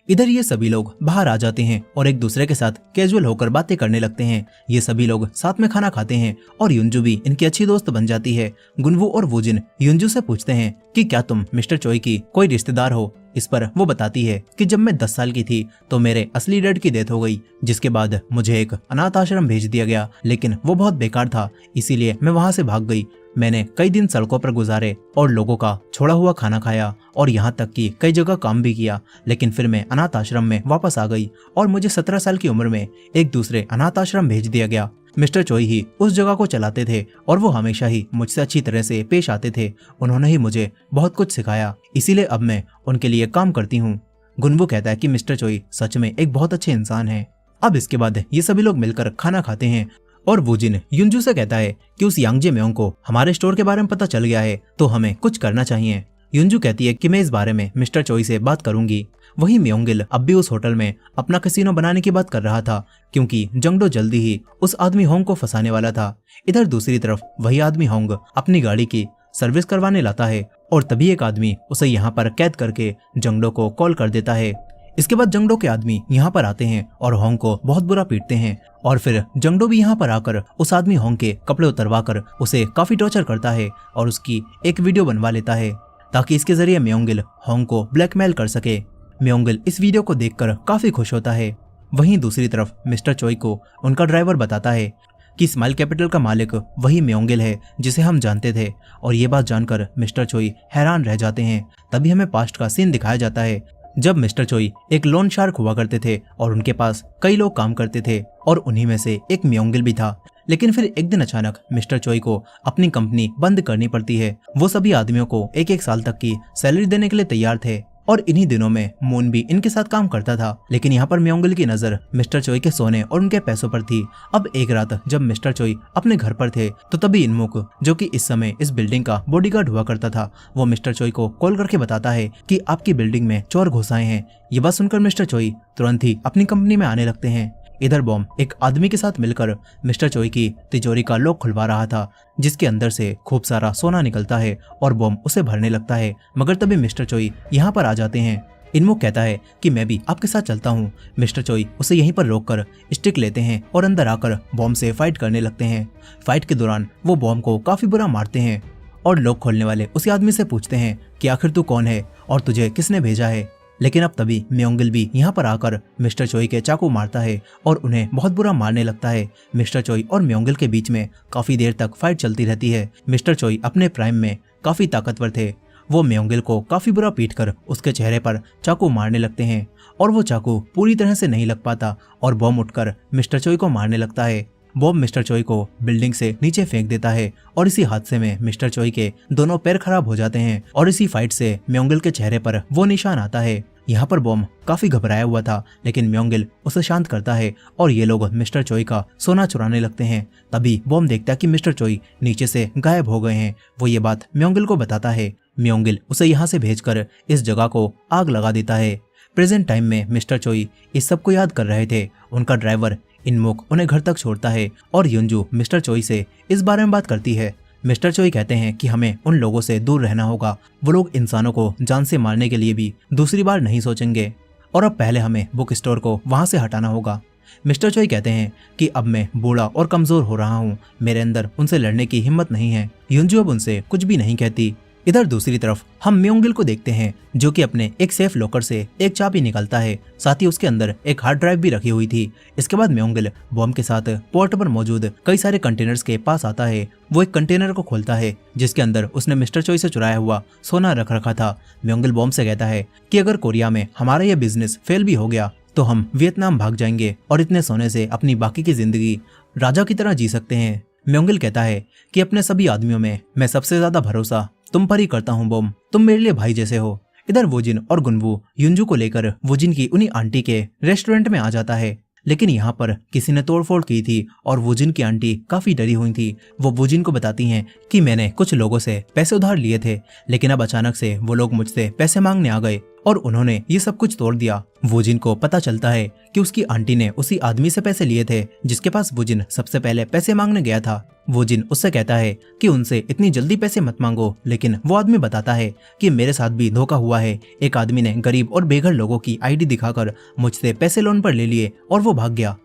इधर ये सभी लोग बाहर आ जाते हैं और एक दूसरे के साथ कैजुअल होकर बातें करने लगते हैं। ये सभी लोग साथ में खाना खाते हैं और युनजू भी इनकी अच्छी दोस्त बन जाती है। गुनवू और वुजिन युनजू से पूछते हैं कि क्या तुम मिस्टर चोई की कोई रिश्तेदार हो। इस पर वो बताती है कि जब मैं 10 साल की थी तो मेरे असली डैड की डेथ हो गई, जिसके बाद मुझे एक अनाथ आश्रम भेज दिया गया, लेकिन वो बहुत बेकार था इसीलिए मैं वहां से भाग गई। मैंने कई दिन सड़कों पर गुजारे और लोगों का छोड़ा हुआ खाना खाया और यहाँ तक कि कई जगह काम भी किया, लेकिन फिर मैं अनाथ आश्रम में वापस आ गई और मुझे 17 साल की उम्र में एक दूसरे अनाथ आश्रम भेज दिया गया। मिस्टर चोई ही उस जगह को चलाते थे और वो हमेशा ही मुझसे अच्छी तरह से पेश आते थे। उन्होंने ही मुझे बहुत कुछ सिखाया, इसीलिए अब मैं उनके लिए काम करती हूँ। गुनवू कहता है कि मिस्टर चोई सच में एक बहुत अच्छे इंसान है। अब इसके बाद ये सभी लोग मिलकर खाना खाते हैं और वुजिन युनजू से कहता है कि उस यांग जिम्योंग को हमारे स्टोर के बारे में पता चल गया है तो हमें कुछ करना चाहिए। युनजू कहती है कि मैं इस बारे में मिस्टर चोई से बात करूंगी। वहीं म्योंगेल अब भी उस होटल में अपना कैसीनो बनाने की बात कर रहा था क्योंकि जंगडो जल्दी ही उस आदमी होंग को फंसाने वाला था। इधर दूसरी तरफ वही आदमी होंग अपनी गाड़ी की सर्विस करवाने लाता है और तभी एक आदमी उसे यहाँ पर कैद करके जंगडो को कॉल कर देता है। इसके बाद जंगडो के आदमी यहाँ पर आते हैं और होंग को बहुत बुरा पीटते हैं और फिर जंगडो भी यहाँ पर आकर उस आदमी होंग के कपड़े उतरवा कर उसे काफी टॉर्चर करता है और उसकी एक वीडियो बनवा लेता है ताकि इसके जरिए म्योंगेल होंग को ब्लैकमेल कर सके। म्योंगेल इस वीडियो को देखकर काफी खुश होता है। वहीं दूसरी तरफ मिस्टर चोई को उनका ड्राइवर बताता है कि स्माइल कैपिटल का मालिक वही म्योंगेल है जिसे हम जानते थे और ये बात जानकर मिस्टर चोई हैरान रह जाते हैं। तभी हमें पास्ट का सीन दिखाया जाता है जब मिस्टर चोई एक लोन शार्क हुआ करते थे और उनके पास कई लोग काम करते थे और उन्हीं में से एक म्योंगिल भी था। लेकिन फिर एक दिन अचानक मिस्टर चोई को अपनी कंपनी बंद करनी पड़ती है। वो सभी आदमियों को एक एक साल तक की सैलरी देने के लिए तैयार थे और इन्हीं दिनों में मून भी इनके साथ काम करता था। लेकिन यहाँ पर म्योंगिल की नजर मिस्टर चोई के सोने और उनके पैसों पर थी। अब एक रात जब मिस्टर चोई अपने घर पर थे तो तभी इनमुक, जो कि इस समय इस बिल्डिंग का बॉडीगार्ड हुआ करता था, वो मिस्टर चोई को कॉल करके बताता है कि आपकी बिल्डिंग में चोर घुस आए हैं। ये बात सुनकर मिस्टर चोई तुरंत ही अपनी कंपनी में आने लगते हैं। इधर बॉम एक आदमी के साथ मिलकर मिस्टर चोई की तिजोरी का लॉक खुलवा रहा था, जिसके अंदर से खूब सारा सोना निकलता है और बॉम उसे भरने लगता है। मगर तभी मिस्टर चोई यहाँ पर आ जाते हैं। इनमुक कहता है कि मैं भी आपके साथ चलता हूँ। मिस्टर चोई उसे यहीं पर रोककर स्टिक लेते हैं और अंदर आकर बॉम से फाइट करने लगते हैं। फाइट के दौरान वो बॉम को काफी बुरा मारते हैं और लॉक खोलने वाले उसी आदमी से पूछते हैं कि आखिर तू कौन है और तुझे किसने भेजा है। लेकिन अब तभी म्योंगिल भी यहाँ पर आकर मिस्टर चोई के चाकू मारता है और उन्हें बहुत बुरा मारने लगता है। मिस्टर चोई और म्योंगिल के बीच में काफी देर तक फाइट चलती रहती है। मिस्टर चोई अपने प्राइम में काफी ताकतवर थे। वो म्योंगिल को काफी बुरा पीटकर उसके चेहरे पर चाकू मारने लगते हैं और वो चाकू पूरी तरह से नहीं लग पाता और बॉम उठकर मिस्टर चोई को मारने लगता है। बॉम मिस्टर चोई को बिल्डिंग से नीचे फेंक देता है और इसी हादसे में मिस्टर चोई के दोनों पैर खराब हो जाते हैं और इसी फाइट से म्योंगिल के चेहरे पर वो निशान आता है। यहाँ पर बॉम काफी घबराया हुआ था, लेकिन म्योंगिल उसे शांत करता है और ये लोग मिस्टर चोई का सोना चुराने लगते हैं। तभी बॉम देखता है कि मिस्टर चोई नीचे से गायब हो गए हैं। वो ये बात म्योंगिल को बताता है। म्योंगिल उसे यहाँ से भेजकर इस जगह को आग लगा देता है। प्रेजेंट टाइम में मिस्टर चोई इस सब को याद कर रहे थे। उनका ड्राइवर इनमुक उन्हें घर तक छोड़ता है और युंजू मिस्टर चोई से इस बारे में बात करती है। मिस्टर चोई कहते हैं कि हमें उन लोगों से दूर रहना होगा। वो लोग इंसानों को जान से मारने के लिए भी दूसरी बार नहीं सोचेंगे और अब पहले हमें बुक स्टोर को वहां से हटाना होगा। मिस्टर चोई कहते हैं कि अब मैं बूढ़ा और कमजोर हो रहा हूँ, मेरे अंदर उनसे लड़ने की हिम्मत नहीं है। युंजू अब उनसे कुछ भी नहीं कहती। इधर दूसरी तरफ हम म्योंगिल को देखते हैं, जो कि अपने एक सेफ लॉकर से एक चाबी निकालता है। साथ ही उसके अंदर एक हार्ड ड्राइव भी रखी हुई थी। इसके बाद म्योंगिल बॉम्ब के साथ पोर्ट पर मौजूद कई सारे कंटेनर्स के पास आता है। वो एक कंटेनर को खोलता है जिसके अंदर उसने मिस्टर चोई से चुराया हुआ सोना रख रखा था। म्योंगिल बॉम्ब से कहता है कि अगर कोरिया में हमारा यह बिजनेस फेल भी हो गया तो हम वियतनाम भाग जाएंगे और इतने सोने से अपनी बाकी की जिंदगी राजा की तरह जी सकते हैं। म्योंगिल कहता है कि अपने सभी आदमियों में मैं सबसे ज्यादा भरोसा तुम पर ही करता हूँ बॉम, तुम मेरे लिए भाई जैसे हो। इधर वोजिन और गुनवू युंजू को लेकर वोजिन की उन्हीं आंटी के रेस्टोरेंट में आ जाता है। लेकिन यहाँ पर किसी ने तोड़फोड़ की थी और वोजिन की आंटी काफी डरी हुई थी। वो वोजिन को बताती हैं कि मैंने कुछ लोगों से पैसे उधार लिए थे, लेकिन अब अचानक से वो लोग मुझसे पैसे मांगने आ गए और उन्होंने ये सब कुछ तोड़ दिया। वोजिन को पता चलता है कि उसकी आंटी ने उसी आदमी से पैसे लिए थे जिसके पास वोजिन सबसे पहले पैसे मांगने गया था। वोजिन उससे कहता है कि उनसे इतनी जल्दी पैसे मत मांगो, लेकिन वो आदमी बताता है कि मेरे साथ भी धोखा हुआ है। एक आदमी ने गरीब और बेघर लोगों की आईडी दिखाकर मुझसे पैसे लोन पर ले लिए और वो भाग गया।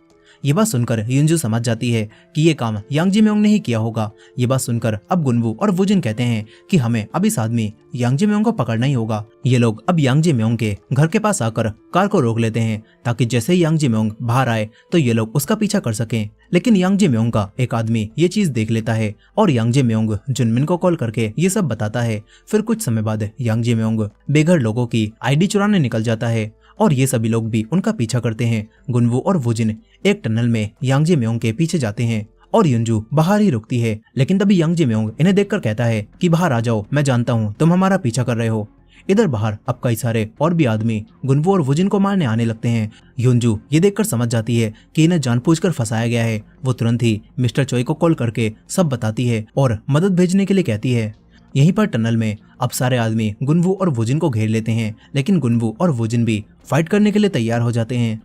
ये बात सुनकर युंजू समझ जाती है कि ये काम यांग जिम्योंग ने ही किया होगा। ये बात सुनकर अब गुनवू और वोजिन कहते हैं कि हमें अब इस आदमी यांग जिम्योंग को पकड़ना ही होगा। ये लोग अब यांग जिम्योंग के घर के पास आकर कार को रोक लेते हैं ताकि जैसे ही यांग जिम्योंग बाहर आए तो ये लोग उसका पीछा कर सकें। लेकिन यांग जिम्योंग का एक आदमी ये चीज देख लेता है और यांग जिम्योंग जुनमिन को कॉल करके ये सब बताता है। फिर कुछ समय बाद यांग जिम्योंग बेघर लोगों की आईडी चुराने निकल जाता है और ये सभी लोग भी उनका पीछा करते हैं। गुनवू और वोजिन एक टनल में यांग जिम्योंग के पीछे जाते हैं और युंजू बाहर ही रुकती है। लेकिन तभी यांग जिम्योंग इन्हें देखकर कहता है कि बाहर आ जाओ, मैं जानता हूँ तुम हमारा पीछा कर रहे हो। इधर बाहर अब कई सारे और भी आदमी गुनवू और वोजिन को मारने आने लगते हैं। युंजू ये देखकर समझ जाती है कि इन्हें जानबूझकर फंसाया गया है। वो तुरंत ही मिस्टर चोई को कॉल करके सब बताती है और मदद भेजने के लिए कहती है। यहीं पर टनल में अब सारे आदमी गुनवू और वोजिन को घेर लेते हैं, लेकिन गुनवू और वोजिन भी फाइट करने के लिए तैयार हो जाते हैं।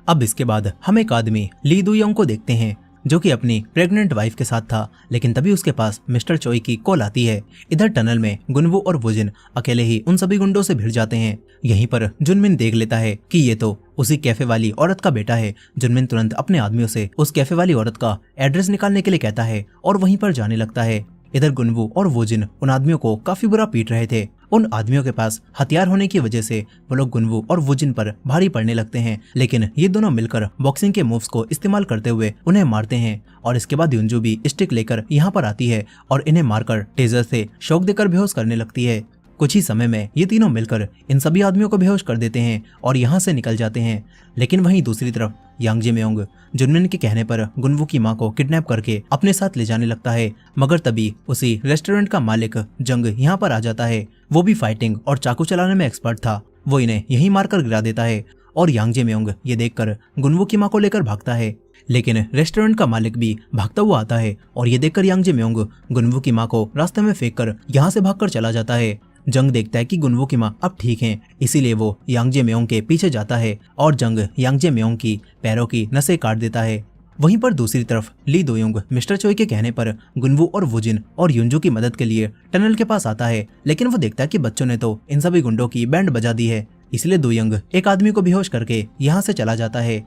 अब इसके बाद हम एक आदमी ली दुयोंग को देखते हैं जो कि अपनी प्रेग्नेंट वाइफ के साथ था, लेकिन तभी उसके पास मिस्टर चोई की कॉल आती है। इधर टनल में गुनवू और वोजिन अकेले ही उन सभी गुंडों से भिड़ जाते हैं। यहीं पर जुनमिन देख लेता है कि ये तो उसी कैफे वाली औरत का बेटा है। जुनमिन तुरंत अपने आदमियों से उस कैफे वाली औरत का एड्रेस निकालने के लिए कहता है और वहीं पर जाने लगता है। इधर गुनवू और वोजिन उन आदमियों को काफी बुरा पीट रहे थे। उन आदमियों के पास हथियार होने की वजह से वो लोग गुनवू और वोजिन पर भारी पड़ने लगते हैं, लेकिन ये दोनों मिलकर बॉक्सिंग के मूव्स को इस्तेमाल करते हुए उन्हें मारते हैं। और इसके बाद युंजू भी स्टिक लेकर यहाँ पर आती है और इन्हें मारकर टेजर से शॉक देकर बेहोश करने लगती है। कुछ ही समय में ये तीनों मिलकर इन सभी आदमियों को बेहोश कर देते हैं और यहाँ से निकल जाते हैं। लेकिन वहीं दूसरी तरफ यांग जेम्योंग जुनमिन के कहने पर गुनवू की मां को किडनैप करके अपने साथ ले जाने लगता है, मगर तभी उसी रेस्टोरेंट का मालिक जंग यहाँ पर आ जाता है। वो भी फाइटिंग और चाकू चलाने में एक्सपर्ट था। वो इन्हें यहीं मारकर गिरा देता है और यांग जेम्योंग ये देखकर गुनवू की मां को लेकर भागता है। लेकिन रेस्टोरेंट का मालिक भी भागता हुआ आता है और ये देखकर यांग जेम्योंग गुनवू की मां को रास्ते में फेंककर यहाँ से भागकर चला जाता है। जंग देखता है कि गुनवू की मां अब ठीक हैं, इसीलिए वो यांग जेम्योंग के पीछे जाता है और जंग यांग जेम्योंग की पैरों की नसें काट देता है। वहीं पर दूसरी तरफ ली दोयुंग मिस्टर चोई के कहने पर गुनवू और वुजिन और युंजू की मदद के लिए टनल के पास आता है, लेकिन वो देखता है कि बच्चों ने तो इन सभी गुंडों की बैंड बजा दी है, इसलिए दोयुंग एक आदमी को बेहोश करके यहाँ से चला जाता है।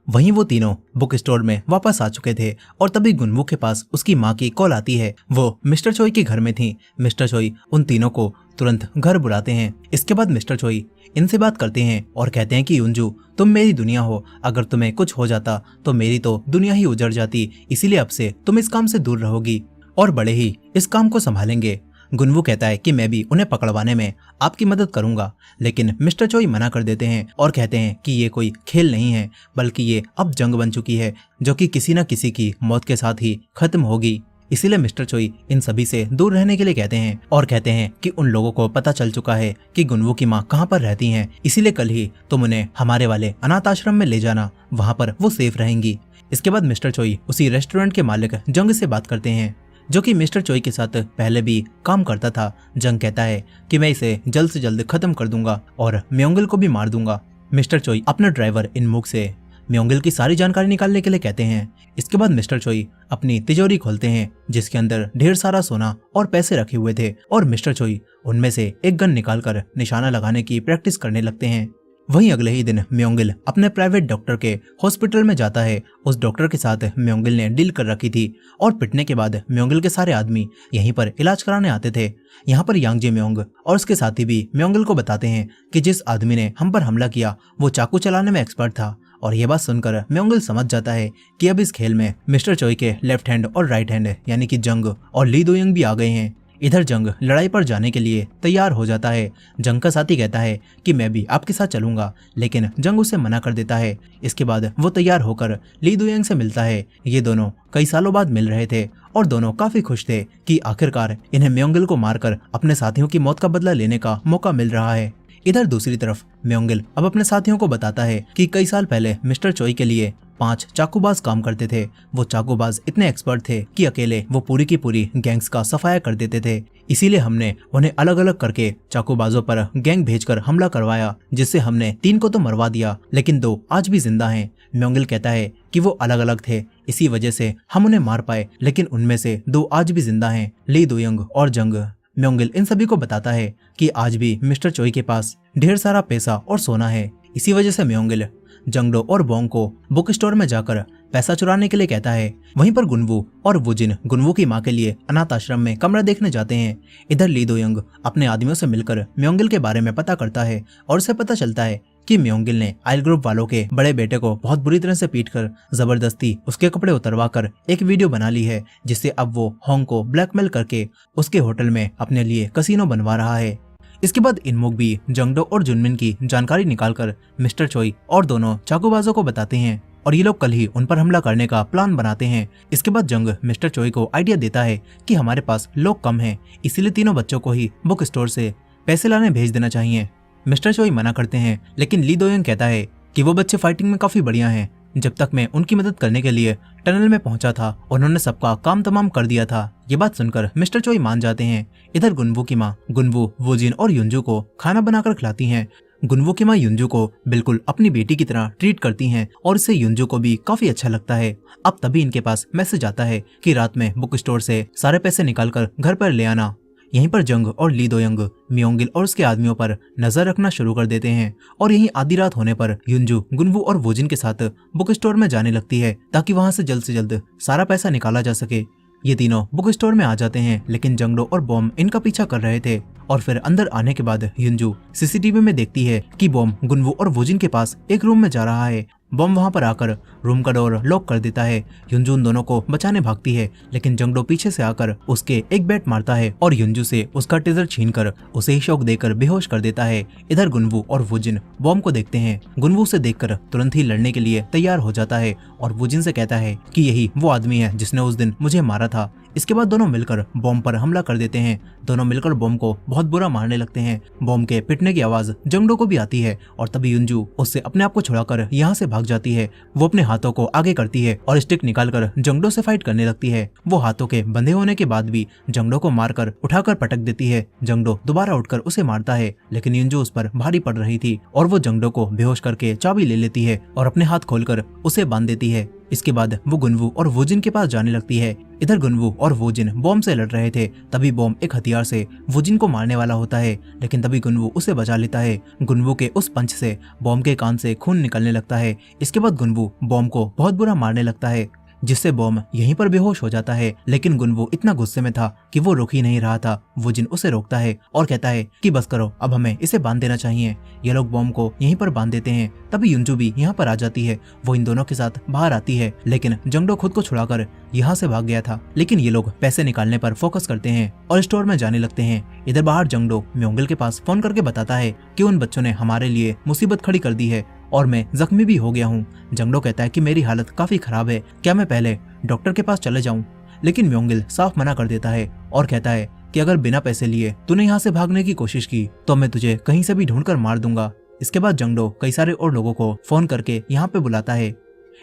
वहीं वो तीनों बुक स्टोर में वापस आ चुके थे और तभी गुनवू के पास उसकी मां की कॉल आती है। वो मिस्टर चोई के घर में थी। मिस्टर चोई उन तीनों को तुरंत घर बुलाते हैं। इसके बाद मिस्टर चोई इनसे बात करते हैं और कहते हैं कि युंजू, तुम मेरी दुनिया हो, अगर तुम्हें कुछ हो जाता तो मेरी तो दुनिया ही उजड़ जाती, इसीलिए अब से तुम इस काम से दूर रहोगी और बड़े ही इस काम को संभालेंगे। गुनवू कहता है कि मैं भी उन्हें पकड़वाने में आपकी मदद करूंगा, लेकिन मिस्टर चोई मना कर देते हैं और कहते हैं कि ये कोई खेल नहीं है, बल्कि ये अब जंग बन चुकी है जो कि किसी न किसी की मौत के साथ ही खत्म होगी। इसीलिए मिस्टर चोई इन सभी से दूर रहने के लिए कहते हैं और कहते हैं कि उन लोगों को पता चल चुका है कि गुनवू की मां कहां पर रहती हैं, इसीलिए कल ही तुम उन्हें हमारे वाले अनाथ आश्रम में ले जाना, वहां पर वो सेफ रहेंगी। इसके बाद मिस्टर चोई उसी रेस्टोरेंट के मालिक जंग से बात करते हैं, जो कि मिस्टर चोई के साथ पहले भी काम करता था। जंग कहता है कि मैं इसे जल्द से जल्द खत्म कर दूंगा और म्योंगिल को भी मार दूंगा। मिस्टर चोई अपना ड्राइवर इनमुक से म्योंगिल की सारी जानकारी निकालने के लिए कहते हैं। इसके बाद मिस्टर चोई अपनी तिजोरी खोलते हैं जिसके अंदर ढेर सारा सोना और पैसे रखे हुए थे और मिस्टर चोई उनमें से एक गन निकालकर निशाना लगाने की प्रैक्टिस करने लगते हैं। वहीं अगले ही दिन म्योंगिल अपने प्राइवेट डॉक्टर के हॉस्पिटल में जाता है। उस डॉक्टर के साथ म्योंगिल ने डील कर रखी थी और पिटने के बाद म्योंगिल के सारे आदमी यहीं पर इलाज कराने आते थे। यहाँ पर यांग जेम्योंग और उसके साथी भी म्योंगिल को बताते हैं कि जिस आदमी ने हम पर हमला किया वो चाकू चलाने में एक्सपर्ट था। और ये बात सुनकर म्योंगिल समझ जाता है कि अब इस खेल में मिस्टर चोई के लेफ्ट हैंड और राइट हैंड यानी कि जंग और ली दोयुंग भी आ गए हैं। इधर जंग लड़ाई पर जाने के लिए तैयार हो जाता है। जंग का साथी कहता है कि मैं भी आपके साथ चलूंगा, लेकिन जंग उसे मना कर देता है। इसके बाद वो तैयार होकर ली दोयुंग से मिलता है। ये दोनों कई सालों बाद मिल रहे थे और दोनों काफी खुश थे कि आखिरकार इन्हें म्योंगिल को मारकर अपने साथियों की मौत का बदला लेने का मौका मिल रहा है। इधर दूसरी तरफ म्योंगिल अब अपने साथियों को बताता है कि कई साल पहले मिस्टर चोई के लिए 5 चाकूबाज काम करते थे। वो चाकूबाज इतने एक्सपर्ट थे कि अकेले वो पूरी की पूरी गैंग्स का सफाया कर देते थे। इसीलिए हमने उन्हें अलग अलग करके चाकूबाजों पर गैंग भेजकर हमला करवाया, जिससे हमने 3 को तो मरवा दिया, लेकिन 2 आज भी जिंदा हैं। म्योंगिल कहता है कि वो अलग अलग थे, इसी वजह से हम उन्हें मार पाए, लेकिन उनमें से 2 आज भी जिंदा हैं, ली दोयुंग और जंग। म्योंगिल इन सभी को बताता है कि आज भी मिस्टर चोई के पास ढेर सारा पैसा और सोना है। इसी वजह से म्योंगिल जंगडो और बोंग को बुक स्टोर में जाकर पैसा चुराने के लिए कहता है। वहीं पर गुनवू और वुजिन गुनवू की मां के लिए अनाथ आश्रम में कमरा देखने जाते हैं। इधर ली दोयुंग अपने आदमियों से मिलकर म्योंगिल के बारे में पता करता है और उसे पता चलता है कि म्योंगिल ने आयल ग्रुप वालों के बड़े बेटे को बहुत बुरी तरह से पीटकर जबरदस्ती उसके कपड़े उतरवाकर एक वीडियो बना ली है, जिससे अब वो होंग को ब्लैकमेल करके उसके होटल में अपने लिए कसिनो बनवा रहा है। इसके बाद इनमुक भी जंगडो और जुनमिन की जानकारी निकालकर मिस्टर चोई और दोनों चाकूबाजों को बताते हैं और ये लोग कल ही उन पर हमला करने का प्लान बनाते हैं। इसके बाद जंग मिस्टर चोई को आइडिया देता है कि हमारे पास लोग कम हैं, इसीलिए तीनों बच्चों को ही बुक स्टोर से पैसे लाने भेज देना चाहिए। मिस्टर चोई मना करते हैं, लेकिन ली दोयुंग कहता है कि वो बच्चे फाइटिंग में काफी बढ़िया हैं। जब तक मैं उनकी मदद करने के लिए टनल में पहुंचा था, उन्होंने सबका काम तमाम कर दिया था। ये बात सुनकर मिस्टर चोई मान जाते हैं। इधर गुनवू की मां गुनवू, वुजिन और युंजू को खाना बनाकर खिलाती हैं। गुनवू की मां युंजू को बिल्कुल अपनी बेटी की तरह ट्रीट करती हैं और इससे युंजू को भी काफी अच्छा लगता है। अब तभी इनके पास मैसेज आता है कि रात में बुक स्टोर से सारे पैसे निकालकर घर पर ले आना। यहीं पर जंग और ली दोयुंग म्योंगिल और उसके आदमियों पर नजर रखना शुरू कर देते हैं और यहीं आधी रात होने पर युंजू गुनवू और वुजिन के साथ बुक स्टोर में जाने लगती है ताकि वहां से जल्द सारा पैसा निकाला जा सके। ये तीनों बुक स्टोर में आ जाते हैं, लेकिन जंगडो और बॉम इनका पीछा कर रहे थे और फिर अंदर आने के बाद युंजू सीसीटीवी में देखती है कि बॉम गुनवू और वुजिन के पास एक रूम में जा रहा है बॉम्ब वहां पर आकर रूम का डोर लॉक कर देता है। युंजू उन दोनों को बचाने भागती है, लेकिन जंगडो पीछे से आकर उसके एक बैट मारता है और युंजू से उसका टेजर छीनकर उसे शॉक देकर बेहोश कर देता है। इधर गुनवू और वुजिन बॉम्ब को देखते हैं। गुनवू उसे देखकर तुरंत ही लड़ने के लिए तैयार हो जाता है और वुजिन से कहता है कि यही वो आदमी है जिसने उस दिन मुझे मारा था। इसके बाद दोनों मिलकर बॉम्ब पर हमला कर देते हैं। दोनों मिलकर बॉम्ब को बहुत बुरा मारने लगते हैं। बॉम्ब के पिटने की आवाज जंगडो को भी आती है और तभी युंजू उससे अपने आप को छुड़ाकर यहाँ से भाग जाती है। वो अपने हाथों को आगे करती है और स्टिक निकालकर जंगडो से फाइट करने लगती है। वो हाथों के बंधे होने के बाद भी जंगडो को मारकर उठाकर पटक देती है। जंगडो दोबारा उठकर उसे मारता है, लेकिन युंजू उस पर भारी पड़ रही थी और वो जंगडो को बेहोश करके चाबी ले लेती है और अपने हाथ खोलकर उसे बांध देती है। इसके बाद वो गुनवू और वुजिन के पास जाने लगती है। इधर गुनवू और वुजिन बॉम्ब से लड़ रहे थे, तभी बॉम्ब एक हथियार से वुजिन को मारने वाला होता है, लेकिन तभी गुनवू उसे बचा लेता है। गुनवू के उस पंच से बॉम्ब के कान से खून निकलने लगता है। इसके बाद गुनवू बॉम्ब को बहुत बुरा मारने लगता है, जिससे बॉम्ब यहीं पर बेहोश हो जाता है। लेकिन गुनवू इतना गुस्से में था कि वो रुक ही नहीं रहा था। वुजिन उसे रोकता है और कहता है कि बस करो, अब हमें इसे बांध देना चाहिए। ये लोग बॉम्ब को यहीं पर बांध देते हैं। तभी युंजू भी यहाँ पर आ जाती है। वो इन दोनों के साथ बाहर आती है, लेकिन जंगडो खुद को छुड़ाकर यहाँ से भाग गया था। लेकिन ये लोग पैसे निकालने पर फोकस करते हैं और स्टोर में जाने लगते हैं। इधर बाहर जंगडो म्योंगल के पास फोन करके बताता है कि उन बच्चों ने हमारे लिए मुसीबत खड़ी कर दी है और मैं जख्मी भी हो गया हूँ। जंगडो कहता है कि मेरी हालत काफी खराब है, क्या मैं पहले डॉक्टर के पास चले जाऊं? लेकिन म्योंगिल साफ मना कर देता है और कहता है कि अगर बिना पैसे लिए तूने यहाँ से भागने की कोशिश की तो मैं तुझे कहीं से भी ढूंढकर मार दूंगा। इसके बाद जंगडो कई सारे और लोगों को फोन करके यहाँ पे बुलाता है।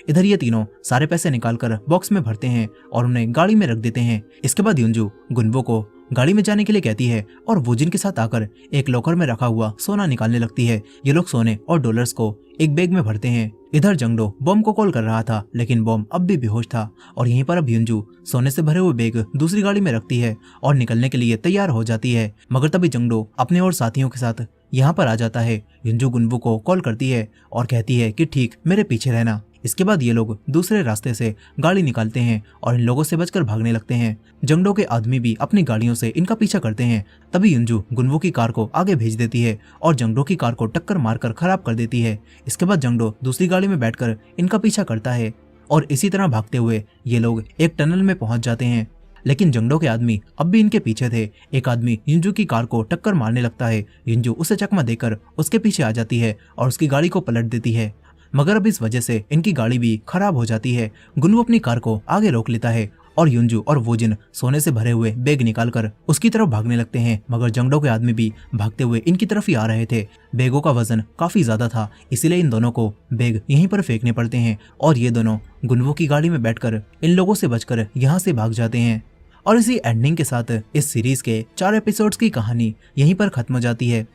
इधर ये तीनों सारे पैसे निकालकर बॉक्स में भरते हैं और उन्हें गाड़ी में रख देते हैं। इसके बाद युंजू गुनवू को गाड़ी में जाने के लिए कहती है और वुजिन के साथ आकर एक लॉकर में रखा हुआ सोना निकालने लगती है। ये लोग सोने और डॉलर्स को एक बैग में भरते हैं। इधर जंगडो बॉम्ब को कॉल कर रहा था, लेकिन बॉम्ब अब भी बेहोश था और यहीं पर अब युंजू सोने से भरे हुए बैग दूसरी गाड़ी में रखती है और निकलने के लिए तैयार हो जाती है। मगर तभी जंगडो अपने और साथियों के साथ यहाँ पर आ जाता है। युंजू गुनवू को कॉल करती है और कहती है कि ठीक मेरे पीछे रहना। इसके बाद ये लोग दूसरे रास्ते से गाड़ी निकालते हैं और इन लोगों से बचकर भागने लगते हैं। जंगडो के आदमी भी अपनी गाड़ियों से इनका पीछा करते हैं। तभी युंजू गुनवू की कार को आगे भेज देती है और जंगडो की कार को टक्कर मारकर खराब कर देती है। इसके बाद जंगडो दूसरी गाड़ी में बैठकर इनका पीछा करता है और इसी तरह भागते हुए ये लोग एक टनल में पहुंच जाते हैं। लेकिन जंगडो के आदमी अब भी इनके पीछे थे। एक आदमी युंजू की कार को टक्कर मारने लगता है। युंजू उसे चकमा देकर उसके पीछे आ जाती है और उसकी गाड़ी को पलट देती है, मगर अब इस वजह से इनकी गाड़ी भी खराब हो जाती है। गुनवू अपनी कार को आगे रोक लेता है और युंजू और वुजिन सोने से भरे हुए बैग निकालकर उसकी तरफ भागने लगते हैं। मगर जंगडो के आदमी भी भागते हुए इनकी तरफ ही आ रहे थे। बैगों का वजन काफी ज्यादा था, इसीलिए इन दोनों को बैग यहीं पर फेंकने पड़ते हैं और ये दोनों गुनवू की गाड़ी में बैठकर इन लोगों से बचकर यहाँ से भाग जाते हैं। और इसी एंडिंग के साथ इस सीरीज के 4 एपिसोड्स की कहानी यहीं पर खत्म हो जाती है।